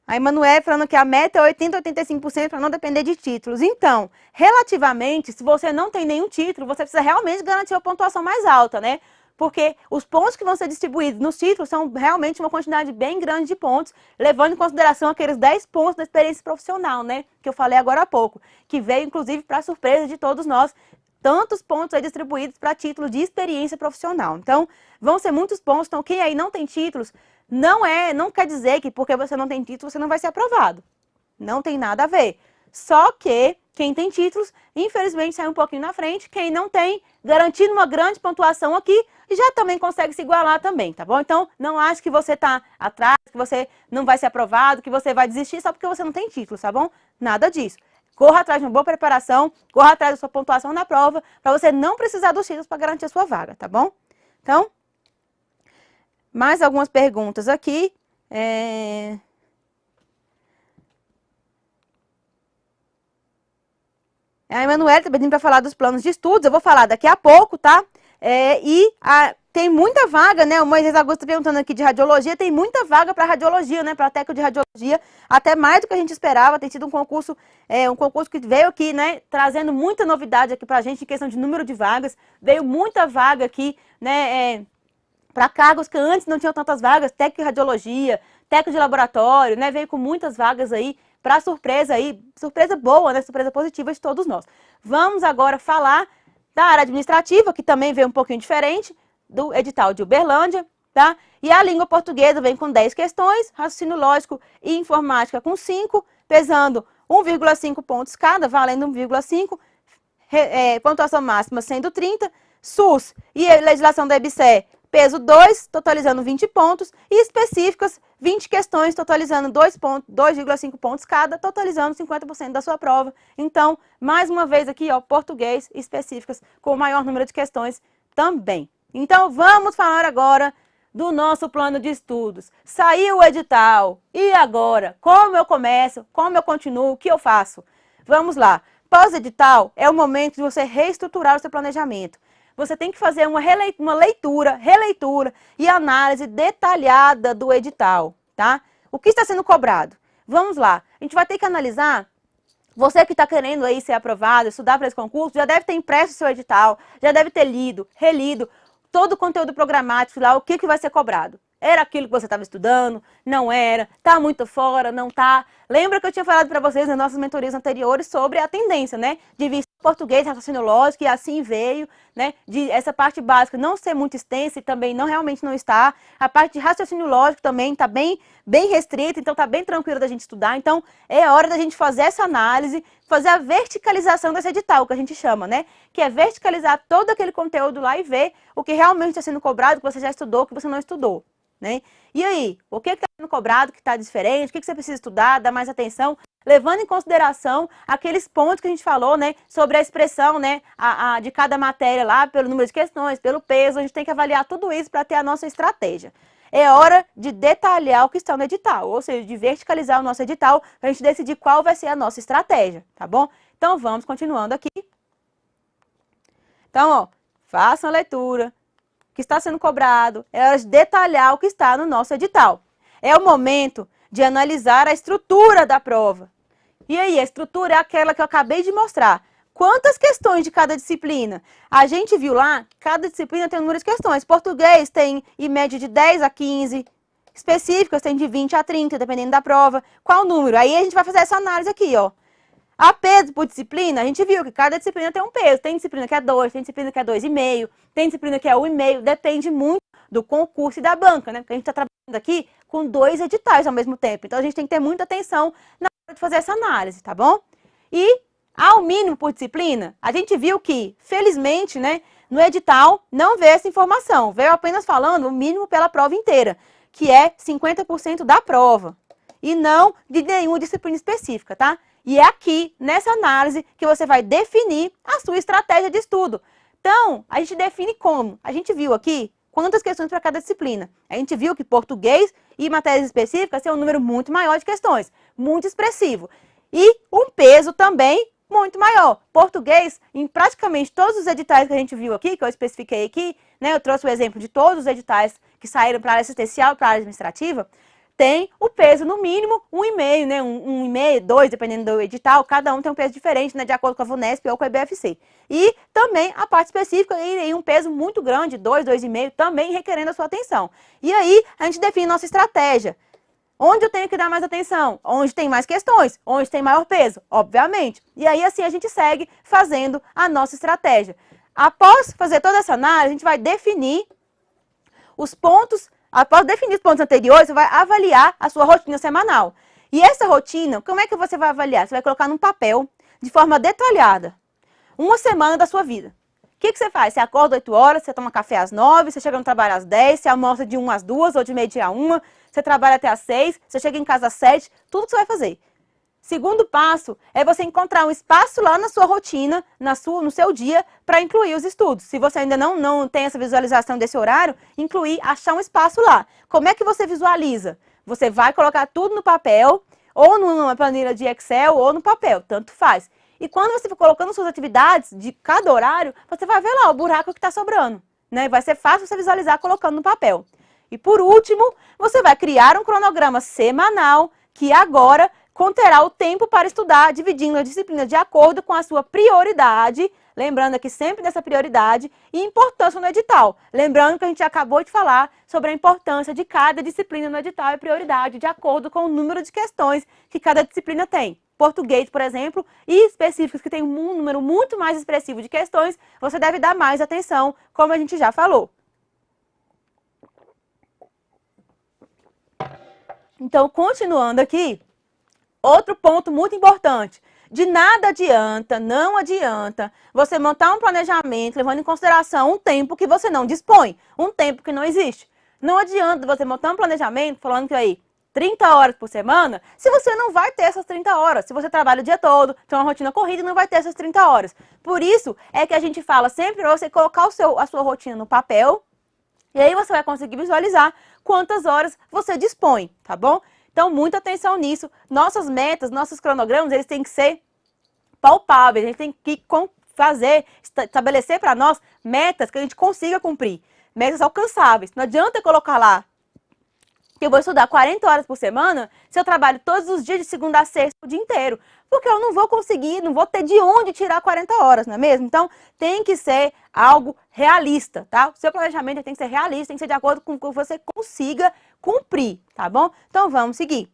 A Emanuele falando que a meta é 80% a 85% para não depender de títulos. Então, relativamente, se você não tem nenhum título, você precisa realmente garantir uma pontuação mais alta, né? Porque os pontos que vão ser distribuídos nos títulos são realmente uma quantidade bem grande de pontos, levando em consideração aqueles 10 pontos da experiência profissional, né? Que eu falei agora há pouco, que veio inclusive para surpresa de todos nós, tantos pontos aí distribuídos para título de experiência profissional. Então, vão ser muitos pontos. Então, quem aí não tem títulos, não quer dizer que porque você não tem título, você não vai ser aprovado. Não tem nada a ver. Só que quem tem títulos, infelizmente, sai um pouquinho na frente. Quem não tem, garantindo uma grande pontuação aqui, já também consegue se igualar também, tá bom? Então, não ache que você está atrás, que você não vai ser aprovado, que você vai desistir só porque você não tem títulos, tá bom? Nada disso. Corra atrás de uma boa preparação, corra atrás da sua pontuação na prova, para você não precisar dos títulos para garantir a sua vaga, tá bom? Então, mais algumas perguntas aqui. A Emanuele está pedindo para falar dos planos de estudos, eu vou falar daqui a pouco, tá? Tem muita vaga, né? O Moisés Augusto perguntando aqui de radiologia, tem muita vaga para radiologia, né? Para técnico de radiologia, até mais do que a gente esperava. Tem sido um concurso que veio aqui, né? Trazendo muita novidade aqui para a gente em questão de número de vagas. Veio muita vaga aqui, né? Para cargos que antes não tinham tantas vagas, técnico de radiologia, técnico de laboratório, né? Veio com muitas vagas aí, para surpresa aí, surpresa boa, né? Surpresa positiva de todos nós. Vamos agora falar da área administrativa, que também veio um pouquinho diferente, do edital de Uberlândia, tá? E a língua portuguesa vem com 10 questões, raciocínio lógico e informática com 5, pesando 1,5 pontos cada, valendo 1,5, pontuação máxima sendo 30, SUS e legislação da EBSER, peso 2, totalizando 20 pontos, e específicas, 20 questões, totalizando 2,5 pontos cada, totalizando 50% da sua prova. Então, mais uma vez aqui, ó, português, específicas, com o maior número de questões também. Então, vamos falar agora do nosso plano de estudos. Saiu o edital. E agora? Como eu começo? Como eu continuo? O que eu faço? Vamos lá. Pós-edital é o momento de você reestruturar o seu planejamento. Você tem que fazer uma releitura e análise detalhada do edital, tá? O que está sendo cobrado? Vamos lá. A gente vai ter que analisar. Você que está querendo aí ser aprovado, estudar para esse concurso, já deve ter impresso o seu edital, já deve ter lido, relido todo o conteúdo programático lá, o que vai ser cobrado. Era aquilo que você estava estudando? Não era? Está muito fora? Não está? Lembra que eu tinha falado para vocês nas nossas mentorias anteriores sobre a tendência, né? De vir português, raciocínio lógico, e assim veio, né? De essa parte básica não ser muito extensa e também realmente não está. A parte de raciocínio lógico também está bem restrita, então está bem tranquilo da gente estudar. Então, é hora da gente fazer essa análise, fazer a verticalização desse edital, que a gente chama, né? Que é verticalizar todo aquele conteúdo lá e ver o que realmente está sendo cobrado, que você já estudou, que você não estudou. Né? E aí, o que está sendo cobrado, que está diferente, o que você precisa estudar, dar mais atenção, levando em consideração aqueles pontos que a gente falou, né, sobre a expressão, né, de cada matéria lá, pelo número de questões, pelo peso, a gente tem que avaliar tudo isso para ter a nossa estratégia. É hora de detalhar o que está no edital, ou seja, de verticalizar o nosso edital para a gente decidir qual vai ser a nossa estratégia, tá bom? Então, vamos continuando aqui. Então, ó, façam a leitura. Que está sendo cobrado, é hora de detalhar o que está no nosso edital. É o momento de analisar a estrutura da prova. E aí, a estrutura é aquela que eu acabei de mostrar. Quantas questões de cada disciplina? A gente viu lá que cada disciplina tem um número de questões. Português tem, em média, de 10 a 15. Específicas tem de 20 a 30, dependendo da prova. Qual o número? Aí a gente vai fazer essa análise aqui, ó. A peso por disciplina, a gente viu que cada disciplina tem um peso. Tem disciplina que é 2, tem disciplina que é 2,5, tem disciplina que é 1,5. Depende muito do concurso e da banca, né? Porque a gente está trabalhando aqui com 2 editais ao mesmo tempo. Então, a gente tem que ter muita atenção na hora de fazer essa análise, tá bom? E, ao mínimo por disciplina, a gente viu que, felizmente, né, no edital não veio essa informação. Veio apenas falando o mínimo pela prova inteira, que é 50% da prova. E não de nenhuma disciplina específica, tá? E é aqui, nessa análise, que você vai definir a sua estratégia de estudo. Então, a gente define como? A gente viu aqui quantas questões para cada disciplina. A gente viu que português e matérias específicas tem um número muito maior de questões, muito expressivo. E um peso também muito maior. Português, em praticamente todos os editais que a gente viu aqui, que eu especifiquei aqui, né, eu trouxe o exemplo de todos os editais que saíram para a área assistencial e para a área administrativa, tem o peso no mínimo 1,5, né? 1,5, 2, dependendo do edital, cada um tem um peso diferente, né? De acordo com a VUNESP ou com a IBFC. E também a parte específica em um peso muito grande, 2, 2,5, também requerendo a sua atenção. E aí, a gente define nossa estratégia. Onde eu tenho que dar mais atenção? Onde tem mais questões? Onde tem maior peso? Obviamente. E aí, assim, a gente segue fazendo a nossa estratégia. Após fazer toda essa análise, a gente vai definir os pontos. Após definir os pontos anteriores, você vai avaliar a sua rotina semanal. E essa rotina, como é que você vai avaliar? Você vai colocar num papel, de forma detalhada, uma semana da sua vida. O que você faz? Você acorda 8 horas, você toma café às 9, você chega no trabalho às 10, você almoça de 1 às 2 ou de meio-dia a 1, você trabalha até às 6, você chega em casa às 7, tudo que você vai fazer. Segundo passo é você encontrar um espaço lá na sua rotina, no seu dia, para incluir os estudos. Se você ainda não tem essa visualização desse horário, achar um espaço lá. Como é que você visualiza? Você vai colocar tudo no papel, ou numa planilha de Excel, ou no papel, tanto faz. E quando você for colocando suas atividades de cada horário, você vai ver lá o buraco que está sobrando, né? Vai ser fácil você visualizar colocando no papel. E por último, você vai criar um cronograma semanal que agora conterá o tempo para estudar, dividindo a disciplina de acordo com a sua prioridade, lembrando aqui sempre dessa prioridade, e importância no edital. Lembrando que a gente acabou de falar sobre a importância de cada disciplina no edital e prioridade, de acordo com o número de questões que cada disciplina tem. Português, por exemplo, e específicos que tem um número muito mais expressivo de questões, você deve dar mais atenção, como a gente já falou. Então, continuando aqui, outro ponto muito importante, de nada adianta, não adianta você montar um planejamento levando em consideração um tempo que você não dispõe, um tempo que não existe. Não adianta você montar um planejamento falando que aí 30 horas por semana, se você não vai ter essas 30 horas. Se você trabalha o dia todo, tem uma rotina corrida e não vai ter essas 30 horas. Por isso é que a gente fala sempre para você colocar a sua rotina no papel e aí você vai conseguir visualizar quantas horas você dispõe, tá bom? Então, muita atenção nisso. Nossas metas, nossos cronogramas, eles têm que ser palpáveis. A gente tem que estabelecer para nós metas que a gente consiga cumprir. Metas alcançáveis. Não adianta colocar lá que eu vou estudar 40 horas por semana se eu trabalho todos os dias de segunda a sexta o dia inteiro. Porque eu não vou conseguir, não vou ter de onde tirar 40 horas, não é mesmo? Então, tem que ser algo realista, tá? O seu planejamento tem que ser realista, tem que ser de acordo com o que você consiga cumprir, tá bom? Então, vamos seguir.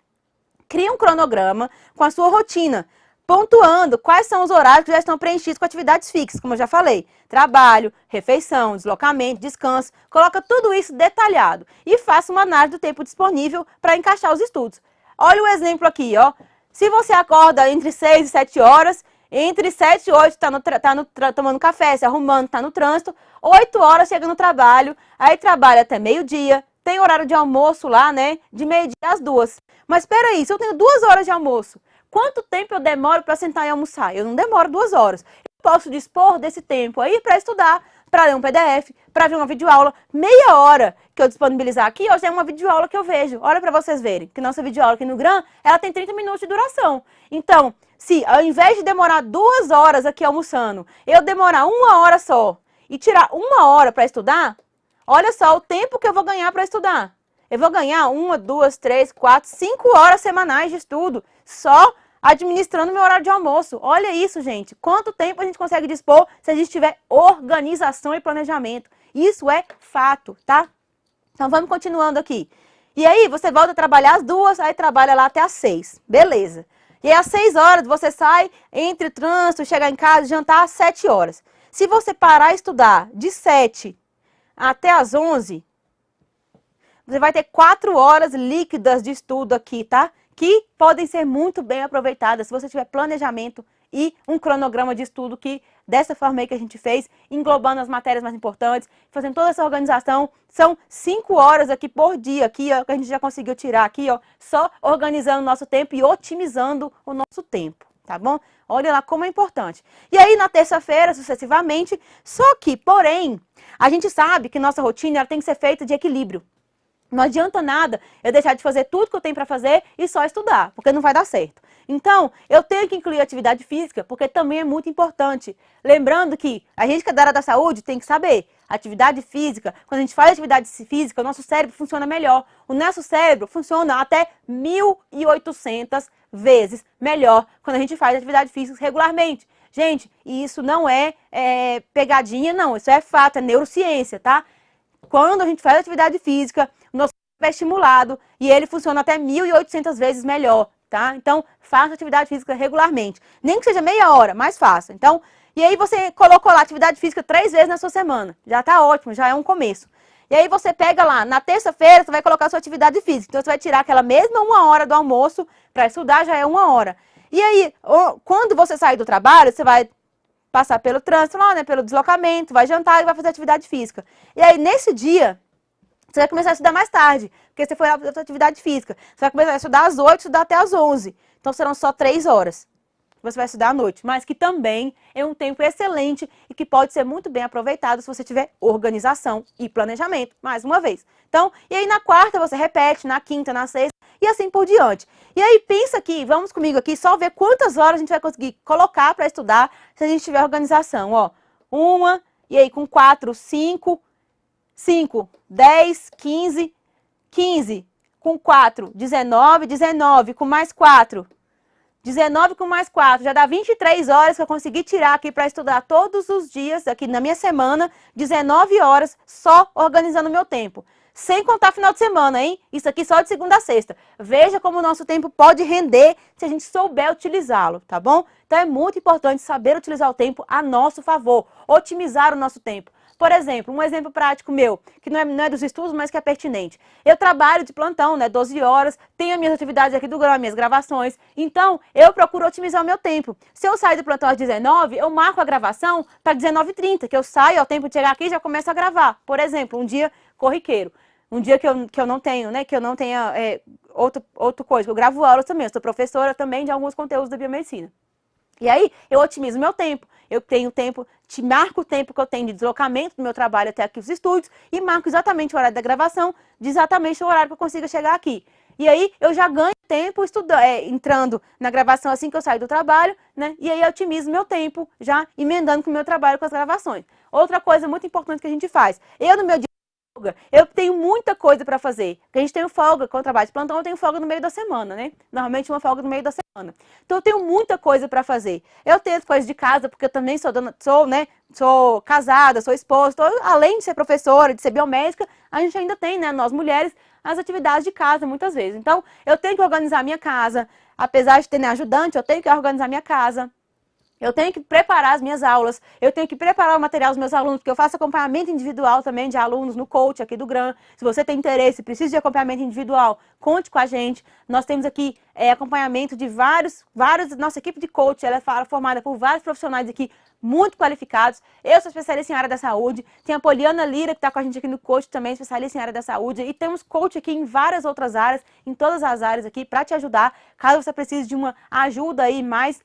Crie um cronograma com a sua rotina, pontuando quais são os horários que já estão preenchidos com atividades fixas, como eu já falei. Trabalho, refeição, deslocamento, descanso. Coloca tudo isso detalhado e faça uma análise do tempo disponível para encaixar os estudos. Olha o exemplo aqui, ó. Se você acorda entre 6 e 7 horas, entre 7 e 8 está tomando café, se arrumando, está no trânsito, 8 horas chega no trabalho, aí trabalha até meio-dia, tem horário de almoço lá, né, de meio-dia às 2. Mas espera aí, se eu tenho 2 horas de almoço, quanto tempo eu demoro para sentar e almoçar? Eu não demoro 2 horas. Eu posso dispor desse tempo aí para estudar, para ler um PDF, para ver uma videoaula. Meia hora que eu disponibilizar aqui, hoje é uma videoaula que eu vejo. Olha para vocês verem, que nossa videoaula aqui no GRAM, ela tem 30 minutos de duração. Então, se ao invés de demorar 2 horas aqui almoçando, eu demorar 1 hora só e tirar 1 hora para estudar, olha só o tempo que eu vou ganhar para estudar. Eu vou ganhar 1, 2, 3, 4, 5 horas semanais de estudo, só administrando meu horário de almoço. Olha isso, gente. Quanto tempo a gente consegue dispor se a gente tiver organização e planejamento. Isso é fato, tá? Então, vamos continuando aqui. E aí, você volta a trabalhar às 2, aí trabalha lá até às 6. Beleza. E aí, às 6 horas, você sai entre o trânsito, chegar em casa, jantar às 7 horas. Se você parar a estudar de 7 até às 11, você vai ter 4 horas líquidas de estudo aqui, tá? Que podem ser muito bem aproveitadas se você tiver planejamento e um cronograma de estudo que, dessa forma aí que a gente fez, englobando as matérias mais importantes, fazendo toda essa organização. São 5 horas aqui por dia, aqui, ó, que a gente já conseguiu tirar aqui, ó, só organizando o nosso tempo e otimizando o nosso tempo, tá bom? Olha lá como é importante. E aí, na terça-feira, sucessivamente, só que, porém, a gente sabe que nossa rotina ela tem que ser feita de equilíbrio. Não adianta nada eu deixar de fazer tudo que eu tenho para fazer e só estudar, porque não vai dar certo. Então, eu tenho que incluir atividade física, porque também é muito importante. Lembrando que a gente que é da área da saúde tem que saber, atividade física, quando a gente faz atividade física, o nosso cérebro funciona melhor. O nosso cérebro funciona até 1.800 vezes melhor quando a gente faz atividade física regularmente. Gente, e isso não é pegadinha, não. Isso é fato, é neurociência, tá? Quando a gente faz atividade física, o nosso cérebro é estimulado e ele funciona até 1.800 vezes melhor, tá? Então, faça atividade física regularmente. Nem que seja meia hora, mas faça. Então, e aí você colocou lá atividade física 3 vezes na sua semana. Já tá ótimo, já é um começo. E aí você pega lá, na terça-feira, você vai colocar a sua atividade física. Então, você vai tirar aquela mesma 1 hora do almoço para estudar, já é 1 hora. E aí, quando você sair do trabalho, você vai passar pelo trânsito lá, né, pelo deslocamento, vai jantar e vai fazer atividade física. E aí, nesse dia, você vai começar a estudar mais tarde, porque você foi lá fazer atividade física. Você vai começar a estudar às 8, estudar até às 11. Então, serão só 3 horas que você vai estudar à noite, mas que também é um tempo excelente e que pode ser muito bem aproveitado se você tiver organização e planejamento, mais uma vez. Então, e aí na quarta você repete, na quinta, na sexta e assim por diante. E aí pensa aqui, vamos comigo aqui, só ver quantas horas a gente vai conseguir colocar para estudar se a gente tiver organização, ó. 1, e aí com 4, 5, 10, 15, com 4, 19, com mais 4, 19 com mais 4, já dá 23 horas que eu consegui tirar aqui para estudar todos os dias, aqui na minha semana, 19 horas só organizando o meu tempo. Sem contar final de semana, hein? Isso aqui só de segunda a sexta. Veja como o nosso tempo pode render se a gente souber utilizá-lo, tá bom? Então é muito importante saber utilizar o tempo a nosso favor, otimizar o nosso tempo. Por exemplo, um exemplo prático meu, que não é dos estudos, mas que é pertinente. Eu trabalho de plantão, né, 12 horas, tenho as minhas atividades aqui do Grão, minhas gravações, então eu procuro otimizar o meu tempo. Se eu saio do plantão às 19, eu marco a gravação para 19h30, que eu saio ao tempo de chegar aqui e já começo a gravar. Por exemplo, um dia corriqueiro. Um dia que eu não tenho, né, que eu não tenha outra coisa, eu gravo aulas também, eu sou professora também de alguns conteúdos da biomedicina. E aí, eu otimizo meu tempo. Eu tenho tempo, marco o tempo que eu tenho de deslocamento do meu trabalho até aqui os estúdios e marco exatamente o horário da gravação, de exatamente o horário que eu consiga chegar aqui. E aí, eu já ganho tempo entrando na gravação assim que eu saio do trabalho, né? E aí, eu otimizo meu tempo, já emendando com o meu trabalho com as gravações. Outra coisa muito importante que a gente faz. Eu, no meu dia de folga, eu tenho muita coisa para fazer. Porque a gente tem folga, quando eu trabalho de plantão, eu tenho folga no meio da semana, né? Normalmente uma folga no meio da semana. Então eu tenho muita coisa para fazer. Eu tenho as coisas de casa, porque eu também sou casada, sou esposa, além de ser professora, de ser biomédica, a gente ainda tem, né, nós mulheres, as atividades de casa muitas vezes. Então eu tenho que organizar a minha casa, apesar de ter, né, ajudante, eu tenho que organizar a minha casa. Eu tenho que preparar as minhas aulas, eu tenho que preparar o material dos meus alunos, porque eu faço acompanhamento individual também de alunos no coach aqui do GRAM. Se você tem interesse, precisa de acompanhamento individual, conte com a gente. Nós temos aqui acompanhamento de vários, nossa equipe de coach, ela é formada por vários profissionais aqui muito qualificados. Eu sou especialista em área da saúde, tem a Poliana Lira, que está com a gente aqui no coach também, especialista em área da saúde, e temos coach aqui em várias outras áreas, em todas as áreas aqui, para te ajudar, caso você precise de uma ajuda aí mais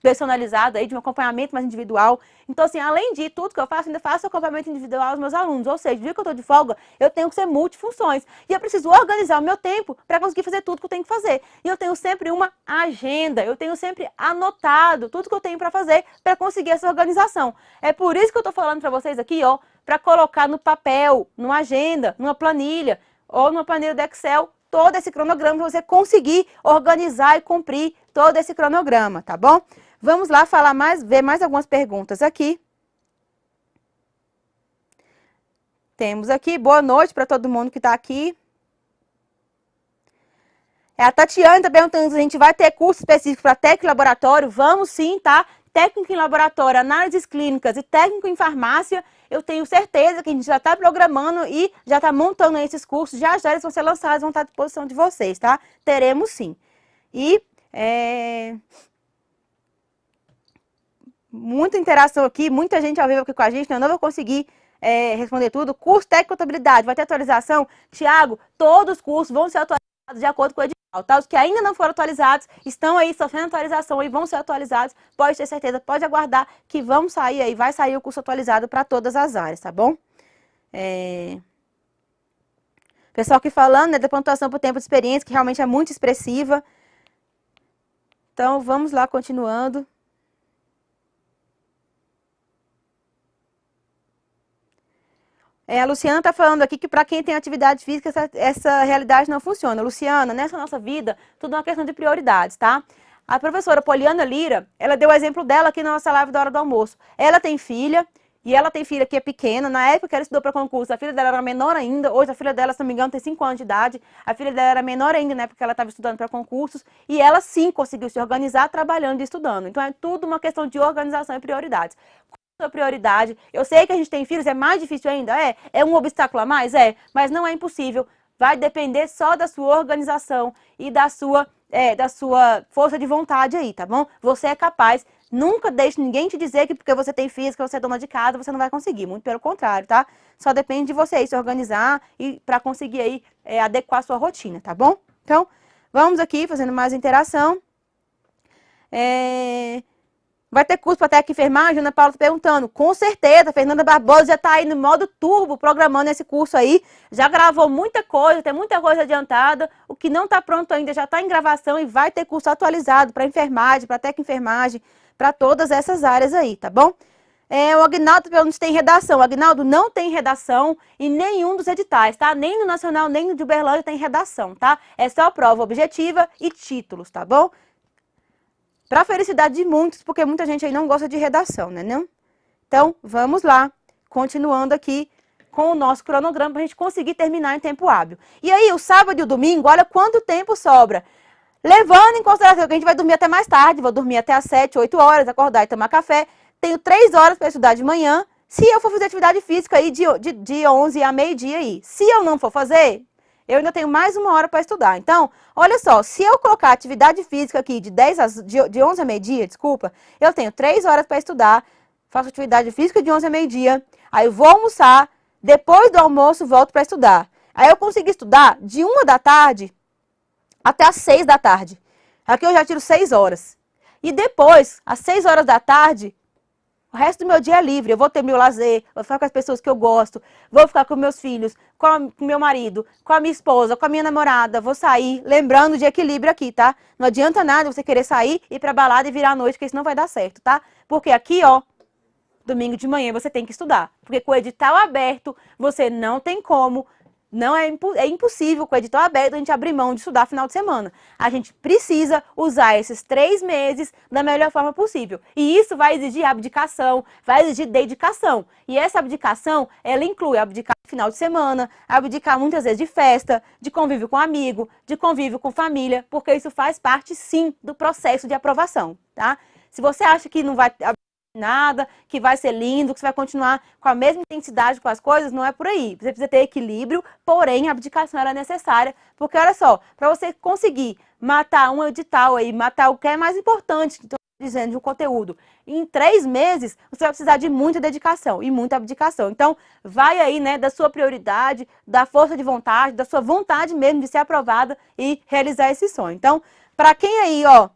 personalizado aí, de um acompanhamento mais individual. Então, assim, além de tudo que eu faço, ainda faço acompanhamento individual aos meus alunos. Ou seja, no dia que eu estou de folga, eu tenho que ser multifunções. E eu preciso organizar o meu tempo para conseguir fazer tudo que eu tenho que fazer. E eu tenho sempre uma agenda, eu tenho sempre anotado tudo que eu tenho para fazer para conseguir essa organização. É por isso que eu estou falando para vocês aqui, ó, para colocar no papel, numa agenda, numa planilha ou numa planilha do Excel, todo esse cronograma para você conseguir organizar e cumprir todo esse cronograma, tá bom? Vamos lá ver mais algumas perguntas aqui. Temos aqui, boa noite para todo mundo que está aqui. A Tatiana está perguntando se a gente vai ter curso específico para Tec Laboratório. Vamos sim, tá? técnico em laboratório, análises clínicas e técnico em farmácia, eu tenho certeza que a gente já está programando e já está montando esses cursos. Já já eles vão ser lançados, vão estar à disposição de vocês, tá? Teremos sim. E muita interação aqui, muita gente ao vivo aqui com a gente, né? Eu não vou conseguir responder tudo. Curso técnico de contabilidade, vai ter atualização? Tiago, todos os cursos vão ser atualizados de acordo com o edital, tá? Os que ainda não foram atualizados, estão aí sofrendo atualização e vão ser atualizados, pode ter certeza, pode aguardar que vão sair aí, vai sair o curso atualizado para todas as áreas, tá bom? Pessoal aqui falando, né, da pontuação por tempo de experiência, que realmente é muito expressiva. Então, vamos lá, continuando. A Luciana está falando aqui que para quem tem atividade física, essa realidade não funciona. Luciana, nessa nossa vida, tudo é uma questão de prioridades, tá? A professora Poliana Lira, ela deu o exemplo dela aqui na nossa live da hora do almoço. Ela tem filha, e ela tem filha que é pequena. Na época que ela estudou para concurso, a filha dela era menor ainda. Hoje a filha dela, se não me engano, tem 5 anos de idade. A filha dela era menor ainda na época que ela estava estudando para concursos. E ela sim conseguiu se organizar trabalhando e estudando. Então é tudo uma questão de organização e prioridades. A prioridade, eu sei que a gente tem filhos, é mais difícil ainda, é um obstáculo a mais, mas não é impossível, vai depender só da sua organização e da sua força de vontade aí, tá bom? Você é capaz, nunca deixe ninguém te dizer que porque você tem filhos, que você é dona de casa, você não vai conseguir, muito pelo contrário, tá? Só depende de você aí se organizar e para conseguir aí adequar a sua rotina, tá bom? Então, vamos aqui fazendo mais interação. Vai ter curso para técnica enfermagem? Ana Paula está perguntando. Com certeza, a Fernanda Barbosa já está aí no modo turbo, programando esse curso aí. Já gravou muita coisa, tem muita coisa adiantada. O que não está pronto ainda já está em gravação e vai ter curso atualizado para enfermagem, para técnica enfermagem, para todas essas áreas aí, tá bom? O Agnaldo pergunta se tem redação. O Agnaldo não tem redação em nenhum dos editais, tá? Nem no Nacional, nem no de Uberlândia tem redação, tá? É só prova objetiva e títulos, tá bom? Para a felicidade de muitos, porque muita gente aí não gosta de redação, né? Não? Então, vamos lá, continuando aqui com o nosso cronograma para a gente conseguir terminar em tempo hábil. E aí, o sábado e o domingo, olha quanto tempo sobra. Levando em consideração que a gente vai dormir até mais tarde, vou dormir até às 7, 8 horas, acordar e tomar café. Tenho 3 horas para estudar de manhã. Se eu for fazer atividade física aí de 11 a meio-dia aí, se eu não for fazer, eu ainda tenho mais 1 hora para estudar. Então, olha só, se eu colocar atividade física aqui de 11 a meio-dia, desculpa, eu tenho 3 horas para estudar, faço atividade física de 11 a meio-dia, aí eu vou almoçar, depois do almoço volto para estudar. Aí eu consigo estudar de 1 da tarde até às 6 da tarde. Aqui eu já tiro 6 horas. E depois, às 6 horas da tarde, o resto do meu dia é livre, eu vou ter meu lazer, vou ficar com as pessoas que eu gosto, vou ficar com meus filhos, com meu marido, com a minha esposa, com a minha namorada, vou sair, lembrando de equilíbrio aqui, tá? Não adianta nada você querer sair, ir pra balada e virar à noite, porque isso não vai dar certo, tá? Porque aqui, ó, domingo de manhã você tem que estudar, porque com o edital aberto, você não tem como. Não é impossível com o edital aberto a gente abrir mão de estudar final de semana. A gente precisa usar esses 3 meses da melhor forma possível. E isso vai exigir abdicação, vai exigir dedicação. E essa abdicação, ela inclui abdicar no final de semana, abdicar muitas vezes de festa, de convívio com amigo, de convívio com família, porque isso faz parte, sim, do processo de aprovação, tá? Se você acha que não vai nada, que vai ser lindo, que você vai continuar com a mesma intensidade com as coisas, não é por aí. Você precisa ter equilíbrio, porém a abdicação era necessária, porque olha só, para você conseguir matar um edital aí, matar o que é mais importante, que estou dizendo, de um conteúdo, em 3 meses, você vai precisar de muita dedicação e muita abdicação. Então, vai aí, né, da sua prioridade, da força de vontade, da sua vontade mesmo de ser aprovada e realizar esse sonho. Então, para quem aí, ó,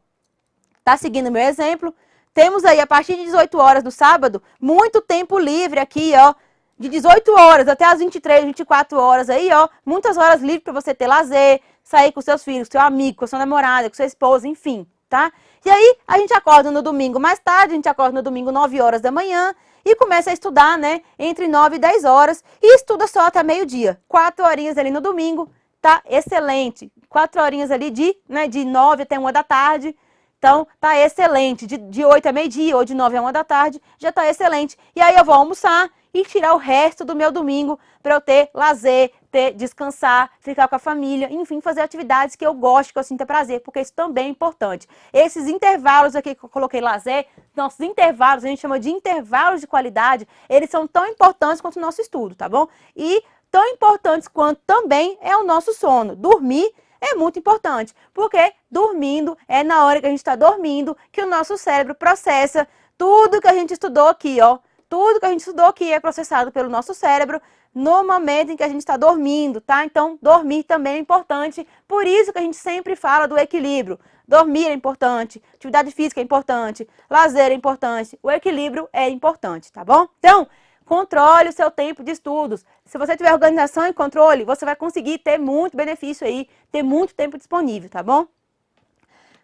tá seguindo o meu exemplo, temos aí, a partir de 18 horas no sábado, muito tempo livre aqui, ó. De 18 horas até as 23, 24 horas aí, ó. Muitas horas livres para você ter lazer, sair com seus filhos, com seu amigo, com sua namorada, com sua esposa, enfim, tá? E aí, a gente acorda no domingo mais tarde, a gente acorda no domingo 9 horas da manhã e começa a estudar, né? Entre 9 e 10 horas e estuda só até meio-dia. 4 horinhas ali no domingo, tá? Excelente. 4 horinhas ali de 9 até 1 da tarde. Então, tá excelente. De 8 a meio-dia ou de 9 a 1 da tarde, já tá excelente. E aí eu vou almoçar e tirar o resto do meu domingo para eu ter lazer, descansar, ficar com a família, enfim, fazer atividades que eu gosto, que eu sinta prazer, porque isso também é importante. Esses intervalos aqui que eu coloquei lazer, nossos intervalos, a gente chama de intervalos de qualidade, eles são tão importantes quanto o nosso estudo, tá bom? E tão importantes quanto também é o nosso sono. Dormir é muito importante, porque dormindo é na hora que a gente está dormindo que o nosso cérebro processa tudo que a gente estudou aqui, ó. Tudo que a gente estudou aqui é processado pelo nosso cérebro no momento em que a gente está dormindo, tá? Então, dormir também é importante, por isso que a gente sempre fala do equilíbrio. Dormir é importante, atividade física é importante, lazer é importante, o equilíbrio é importante, tá bom? Então, controle o seu tempo de estudos. Se você tiver organização e controle, você vai conseguir ter muito benefício aí, ter muito tempo disponível, tá bom?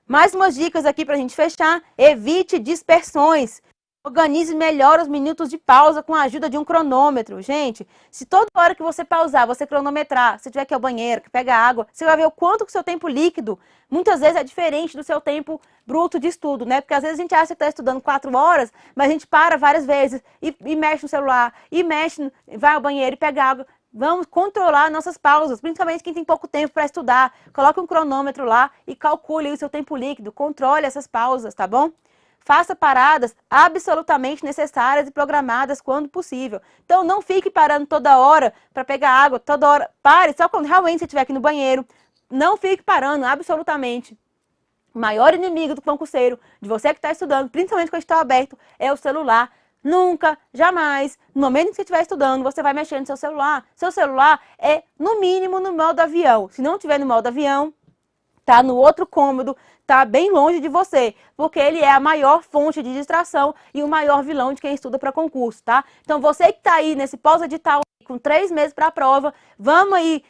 Mais umas dicas aqui pra gente fechar. Evite dispersões. Organize melhor os minutos de pausa com a ajuda de um cronômetro. Gente, se toda hora que você pausar, você cronometrar, se tiver que ir ao banheiro, que pega água, você vai ver o quanto que o seu tempo líquido, muitas vezes é diferente do seu tempo bruto de estudo, né? Porque às vezes a gente acha que está estudando 4 horas, mas a gente para várias vezes e mexe no celular, e mexe, vai ao banheiro e pega água. Vamos controlar nossas pausas, principalmente quem tem pouco tempo para estudar. Coloque um cronômetro lá e calcule o seu tempo líquido. Controle essas pausas, tá bom? Faça paradas absolutamente necessárias e programadas quando possível. Então, não fique parando toda hora para pegar água, toda hora. Pare só quando realmente você estiver aqui no banheiro. Não fique parando, absolutamente. O maior inimigo do concurseiro, de você que está estudando, principalmente quando está aberto, é o celular. Nunca, jamais, no momento em que você estiver estudando, você vai mexer no seu celular. Seu celular é, no mínimo, no modo avião. Se não estiver no modo avião, tá no outro cômodo, tá bem longe de você, porque ele é a maior fonte de distração e o maior vilão de quem estuda para concurso, tá? Então, você que tá aí nesse pós-edital com 3 meses para a prova, vamos aí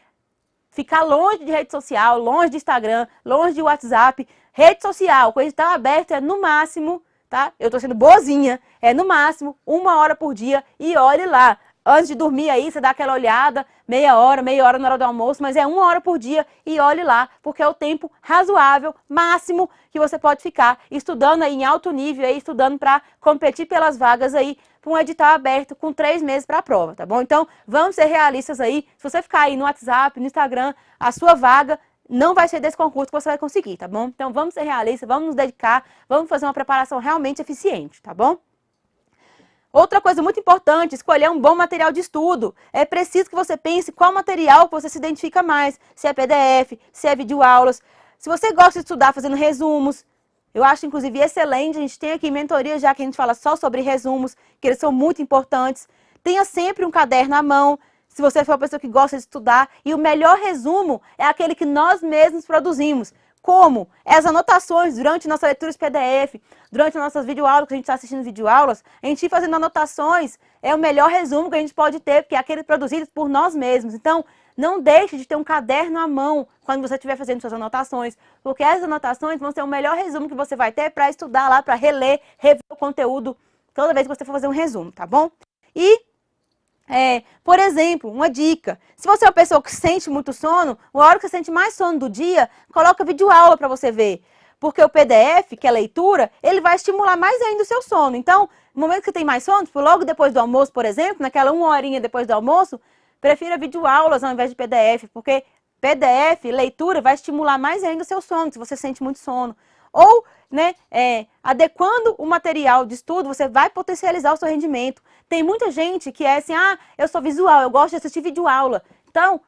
ficar longe de rede social, longe de Instagram, longe de WhatsApp. Rede social, com o edital aberto, é no máximo, tá? Eu tô sendo boazinha, é no máximo 1 hora por dia e olhe lá. Antes de dormir aí, você dá aquela olhada, meia hora na hora do almoço, mas é 1 hora por dia e olhe lá, porque é o tempo razoável, máximo, que você pode ficar estudando aí em alto nível, aí, estudando para competir pelas vagas aí, para um edital aberto com 3 meses para a prova, tá bom? Então, vamos ser realistas aí, se você ficar aí no WhatsApp, no Instagram, a sua vaga não vai ser desse concurso que você vai conseguir, tá bom? Então, vamos ser realistas, vamos nos dedicar, vamos fazer uma preparação realmente eficiente, tá bom? Outra coisa muito importante, escolher um bom material de estudo. É preciso que você pense qual material que você se identifica mais. Se é PDF, se é videoaulas. Se você gosta de estudar fazendo resumos, eu acho inclusive excelente. A gente tem aqui mentoria já que a gente fala só sobre resumos, que eles são muito importantes. Tenha sempre um caderno à mão, se você for uma pessoa que gosta de estudar. E o melhor resumo é aquele que nós mesmos produzimos. Como? As anotações durante nossa leitura de PDF, durante nossas videoaulas, que a gente está assistindo videoaulas, a gente ir fazendo anotações é o melhor resumo que a gente pode ter, porque é aquele produzido por nós mesmos. Então, não deixe de ter um caderno à mão quando você estiver fazendo suas anotações, porque essas anotações vão ser o melhor resumo que você vai ter para estudar lá, para reler, rever o conteúdo toda vez que você for fazer um resumo, tá bom? E por exemplo, uma dica, se você é uma pessoa que sente muito sono, a hora que você sente mais sono do dia, coloca videoaula para você ver. Porque o PDF, que é a leitura, ele vai estimular mais ainda o seu sono. Então, no momento que você tem mais sono, tipo, logo depois do almoço, por exemplo, naquela 1 horinha depois do almoço, prefira videoaulas ao invés de PDF, porque PDF, leitura, vai estimular mais ainda o seu sono, se você sente muito sono. Ou, adequando o material de estudo, você vai potencializar o seu rendimento. Tem muita gente que é assim, eu sou visual, eu gosto de assistir videoaula. Então,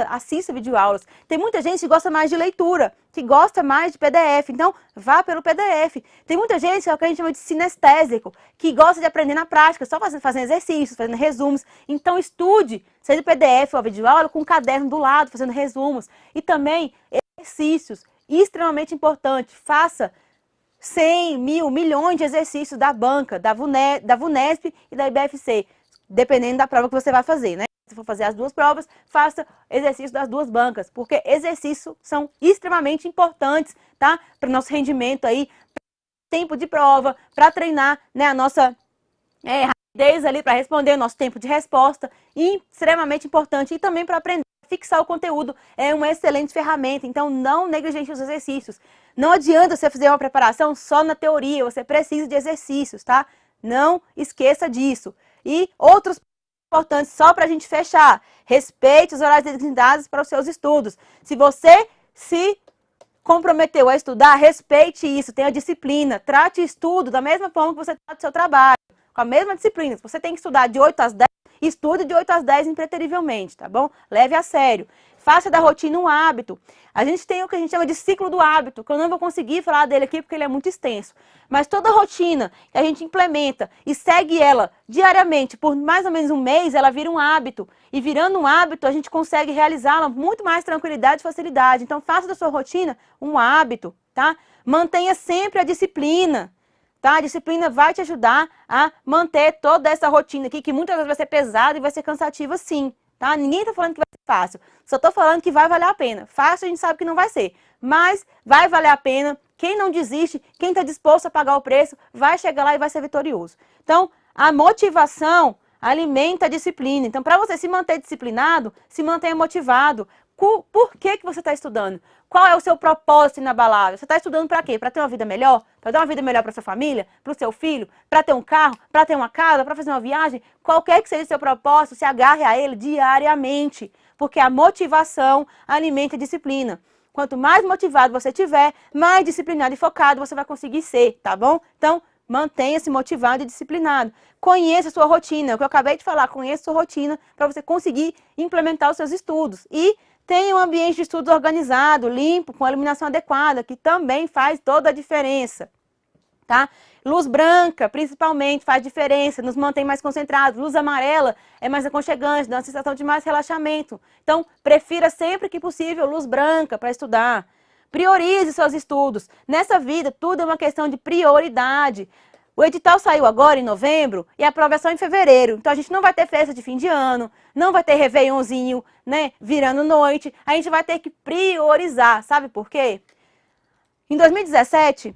assista videoaulas. Tem muita gente que gosta mais de leitura, que gosta mais de PDF. Então, vá pelo PDF. Tem muita gente que é o que a gente chama de sinestésico, que gosta de aprender na prática, só fazendo exercícios, fazendo resumos. Então, estude, seja PDF ou a videoaula, com um caderno do lado, fazendo resumos. E também exercícios, extremamente importante. Faça 100, 1000, milhões de exercícios da banca, da VUNESP e da IBFC, dependendo da prova que você vai fazer, né? Se for fazer as 2 provas, faça exercício das 2 bancas, porque exercícios são extremamente importantes, tá? Para o nosso rendimento aí, tempo de prova, para treinar, né, a nossa rapidez ali, para responder o nosso tempo de resposta, extremamente importante, e também para aprender a fixar o conteúdo, é uma excelente ferramenta, então não negligencie os exercícios. Não adianta você fazer uma preparação só na teoria, você precisa de exercícios, tá? Não esqueça disso. E outros importante, só para a gente fechar, respeite os horários designados para os seus estudos. Se você se comprometeu a estudar, respeite isso, tenha disciplina, trate o estudo da mesma forma que você trata o seu trabalho, com a mesma disciplina. Se você tem que estudar de 8 às 10, estude de 8 às 10 impreterivelmente, tá bom? Leve a sério. Faça da rotina um hábito. A gente tem o que a gente chama de ciclo do hábito, que eu não vou conseguir falar dele aqui porque ele é muito extenso. Mas toda rotina que a gente implementa e segue ela diariamente por mais ou menos um mês, ela vira um hábito. E virando um hábito, a gente consegue realizá-la com muito mais tranquilidade e facilidade. Então, faça da sua rotina um hábito, tá? Mantenha sempre a disciplina. Tá? A disciplina vai te ajudar a manter toda essa rotina aqui, que muitas vezes vai ser pesada e vai ser cansativa sim. Tá? Ninguém está falando que vai ser fácil, só estou falando que vai valer a pena. Fácil a gente sabe que não vai ser, mas vai valer a pena. Quem não desiste, quem está disposto a pagar o preço, vai chegar lá e vai ser vitorioso. Então, a motivação alimenta a disciplina. Então, para você se manter disciplinado, se mantenha motivado. Por que você está estudando? Qual é o seu propósito inabalável? Você está estudando para quê? Para ter uma vida melhor? Para dar uma vida melhor para sua família? Para o seu filho? Para ter um carro? Para ter uma casa? Para fazer uma viagem? Qualquer que seja o seu propósito, se agarre a ele diariamente. Porque a motivação alimenta a disciplina. Quanto mais motivado você tiver, mais disciplinado e focado você vai conseguir ser, tá bom? Então, mantenha-se motivado e disciplinado. Conheça a sua rotina, é o que eu acabei de falar, conheça a sua rotina para você conseguir implementar os seus estudos. E tenha um ambiente de estudos organizado, limpo, com a iluminação adequada, que também faz toda a diferença, tá? Luz branca, principalmente, faz diferença, nos mantém mais concentrados. Luz amarela é mais aconchegante, dá uma sensação de mais relaxamento. Então, prefira sempre que possível luz branca para estudar. Priorize seus estudos. Nessa vida, tudo é uma questão de prioridade. O edital saiu agora em novembro e a aprovação em fevereiro. Então, a gente não vai ter festa de fim de ano, não vai ter réveillonzinho, né, virando noite. A gente vai ter que priorizar. Sabe por quê? Em 2017,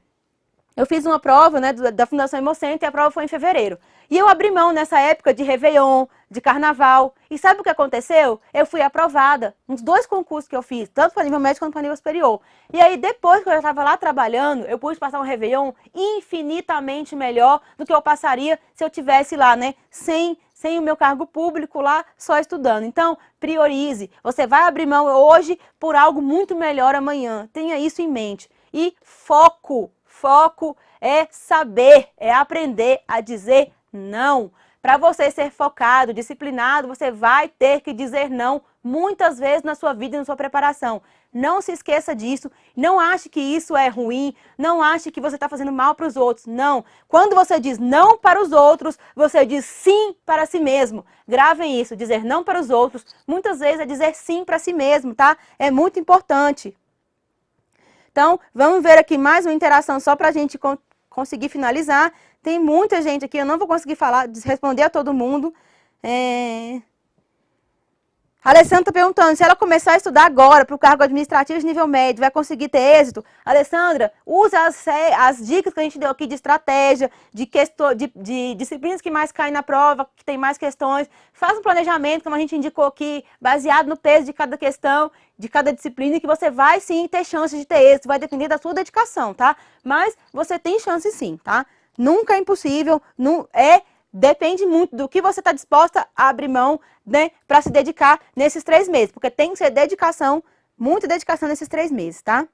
eu fiz uma prova, né, da Fundação Hemocentro e a prova foi em fevereiro. E eu abri mão nessa época de réveillon, de carnaval. E sabe o que aconteceu? Eu fui aprovada nos 2 concursos que eu fiz, tanto para nível médio quanto para nível superior. E aí, depois que eu já estava lá trabalhando, eu pude passar um réveillon infinitamente melhor do que eu passaria se eu tivesse lá, né, sem o meu cargo público lá, só estudando. Então, priorize. Você vai abrir mão hoje por algo muito melhor amanhã. Tenha isso em mente. E foco. Foco é saber, é aprender a dizer não. Para você ser focado, disciplinado, você vai ter que dizer não muitas vezes na sua vida e na sua preparação. Não se esqueça disso, não ache que isso é ruim, não ache que você está fazendo mal para os outros, não. Quando você diz não para os outros, você diz sim para si mesmo. Gravem isso, dizer não para os outros, muitas vezes é dizer sim para si mesmo, tá? É muito importante. Então, vamos ver aqui mais uma interação só para a gente conseguir finalizar. Tem muita gente aqui, eu não vou conseguir falar, responder a todo mundo. A Alessandra está perguntando, se ela começar a estudar agora para o cargo administrativo de nível médio, vai conseguir ter êxito? Alessandra, usa as dicas que a gente deu aqui de estratégia, de disciplinas que mais caem na prova, que tem mais questões. Faça um planejamento, como a gente indicou aqui, baseado no peso de cada questão, de cada disciplina, que você vai sim ter chance de ter êxito. Vai depender da sua dedicação, tá? Mas você tem chance sim, tá? Nunca é impossível, depende muito do que você está disposta a abrir mão, né, para se dedicar nesses 3 meses. Porque tem que ser dedicação, muita dedicação nesses 3 meses, tá?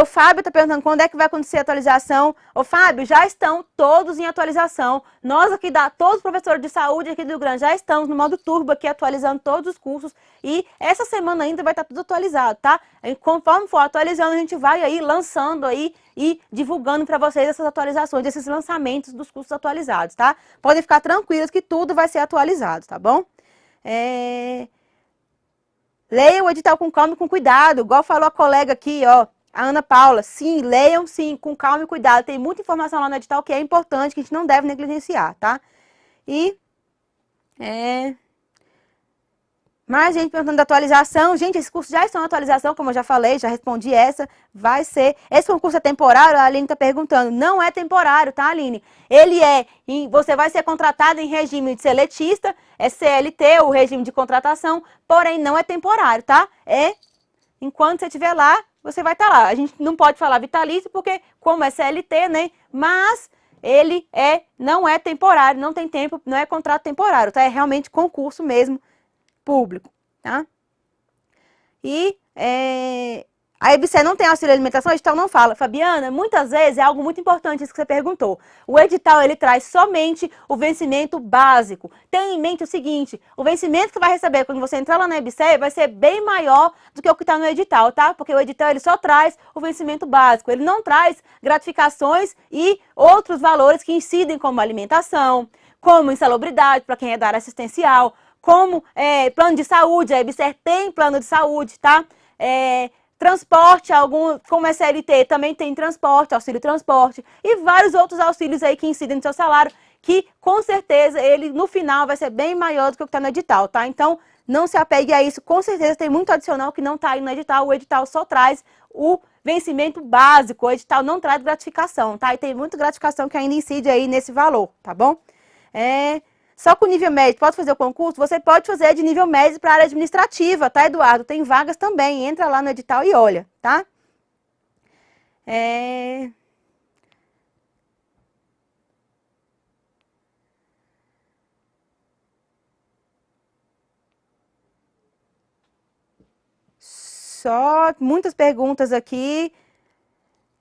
O Fábio está perguntando quando é que vai acontecer a atualização. Ô Fábio, já estão todos em atualização. Nós aqui, todos os professores de saúde aqui do Rio Grande, já estamos no modo turbo aqui, atualizando todos os cursos. E essa semana ainda vai estar tudo atualizado, tá? E conforme for atualizando, a gente vai aí lançando aí e divulgando para vocês essas atualizações, esses lançamentos dos cursos atualizados, tá? Podem ficar tranquilos que tudo vai ser atualizado, tá bom? Leia o edital com calma e com cuidado, igual falou a colega aqui, ó. A Ana Paula, sim, leiam sim, com calma e cuidado. Tem muita informação lá no edital que é importante, que a gente não deve negligenciar, tá? E, mais gente perguntando da atualização. Gente, esses cursos já estão em atualização, como eu já falei, já respondi essa. Vai ser. Esse concurso é temporário? A Aline está perguntando. Não é temporário, tá, Aline? Ele você vai ser contratado em regime de seletista, é CLT, o regime de contratação, porém não é temporário, tá? Enquanto você estiver lá, você vai estar lá. A gente não pode falar vitalício, porque como é CLT, né? Mas ele não é temporário, não tem tempo, não é contrato temporário, tá? É realmente concurso mesmo, público, tá? E a EBSER não tem auxílio alimentação, o edital não fala. Fabiana, muitas vezes é algo muito importante isso que você perguntou. O edital, ele traz somente o vencimento básico. Tenha em mente o seguinte, o vencimento que você vai receber quando você entrar lá na EBSER vai ser bem maior do que o que está no edital, tá? Porque o edital, ele só traz o vencimento básico. Ele não traz gratificações e outros valores que incidem como alimentação, como insalubridade para quem é da área assistencial, como plano de saúde, a EBSER tem plano de saúde, tá? Transporte, como é CLT, também tem transporte, auxílio transporte e vários outros auxílios aí que incidem no seu salário, que com certeza ele no final vai ser bem maior do que o que está no edital, tá? Então não se apegue a isso, com certeza tem muito adicional que não está aí no edital, o edital só traz o vencimento básico, o edital não traz gratificação, tá? E tem muita gratificação que ainda incide aí nesse valor, tá bom? Só com nível médio, pode fazer o concurso? Você pode fazer de nível médio para a área administrativa, tá, Eduardo? Tem vagas também, entra lá no edital e olha, tá? Só muitas perguntas aqui.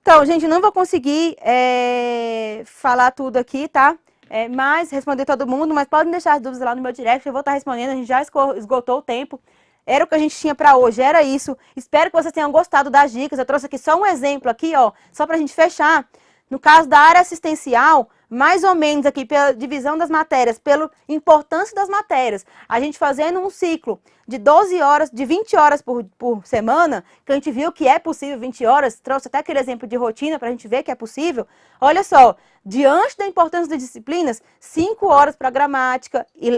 Então, gente, não vou conseguir falar tudo aqui, tá? Mas responder todo mundo, mas podem deixar as dúvidas lá no meu direct, eu vou estar respondendo, a gente já esgotou o tempo. Era o que a gente tinha para hoje, era isso. Espero que vocês tenham gostado das dicas, eu trouxe aqui só um exemplo aqui, ó, só para a gente fechar. No caso da área assistencial, mais ou menos aqui pela divisão das matérias, pela importância das matérias, a gente fazendo um ciclo de 12 horas, de 20 horas por semana, que a gente viu que é possível 20 horas, trouxe até aquele exemplo de rotina para a gente ver que é possível. Olha só, diante da importância das disciplinas, 5 horas para gramática e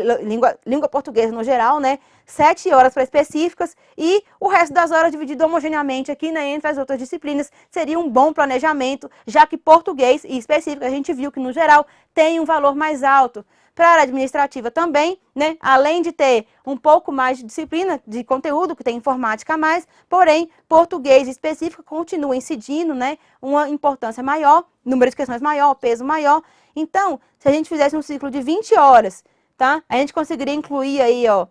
língua portuguesa no geral, né? 7 horas para específicas e o resto das horas dividido homogeneamente aqui, né, entre as outras disciplinas, seria um bom planejamento, já que português e específico a gente viu que no geral tem um valor mais alto. Para a área administrativa também, né, além de ter um pouco mais de disciplina, de conteúdo, que tem informática a mais, porém, português específico continua incidindo, né, uma importância maior, número de questões maior, peso maior. Então, se a gente fizesse um ciclo de 20 horas, tá, a gente conseguiria incluir aí, ó,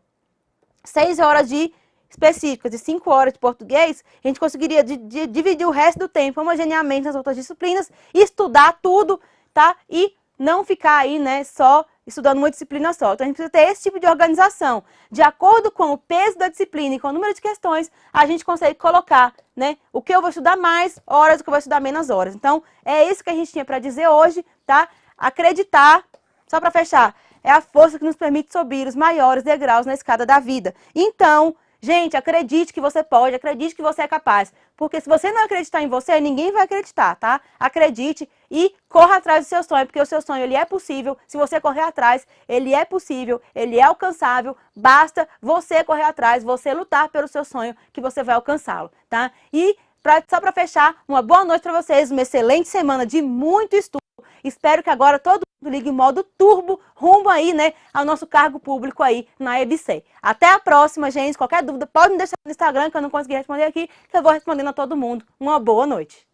6 horas de específicas e 5 horas de português, a gente conseguiria dividir o resto do tempo homogeneamente nas outras disciplinas, estudar tudo, tá, e não ficar aí, né, só estudando uma disciplina só. Então, a gente precisa ter esse tipo de organização. De acordo com o peso da disciplina e com o número de questões, a gente consegue colocar, né, o que eu vou estudar mais horas, o que eu vou estudar menos horas. Então, é isso que a gente tinha para dizer hoje, tá? Acreditar, só para fechar, é a força que nos permite subir os maiores degraus na escada da vida. Então, gente, acredite que você pode, acredite que você é capaz. Porque se você não acreditar em você, ninguém vai acreditar, tá? Acredite e corra atrás do seu sonho, porque o seu sonho, ele é possível. Se você correr atrás, ele é possível, ele é alcançável. Basta você correr atrás, você lutar pelo seu sonho, que você vai alcançá-lo, tá? E só para fechar, uma boa noite para vocês, uma excelente semana de muito estudo. Espero que agora todo mundo ligue em modo turbo, rumo aí, né, ao nosso cargo público aí na EBSER. Até a próxima, gente. Qualquer dúvida, pode me deixar no Instagram, que eu não consegui responder aqui, que eu vou respondendo a todo mundo. Uma boa noite.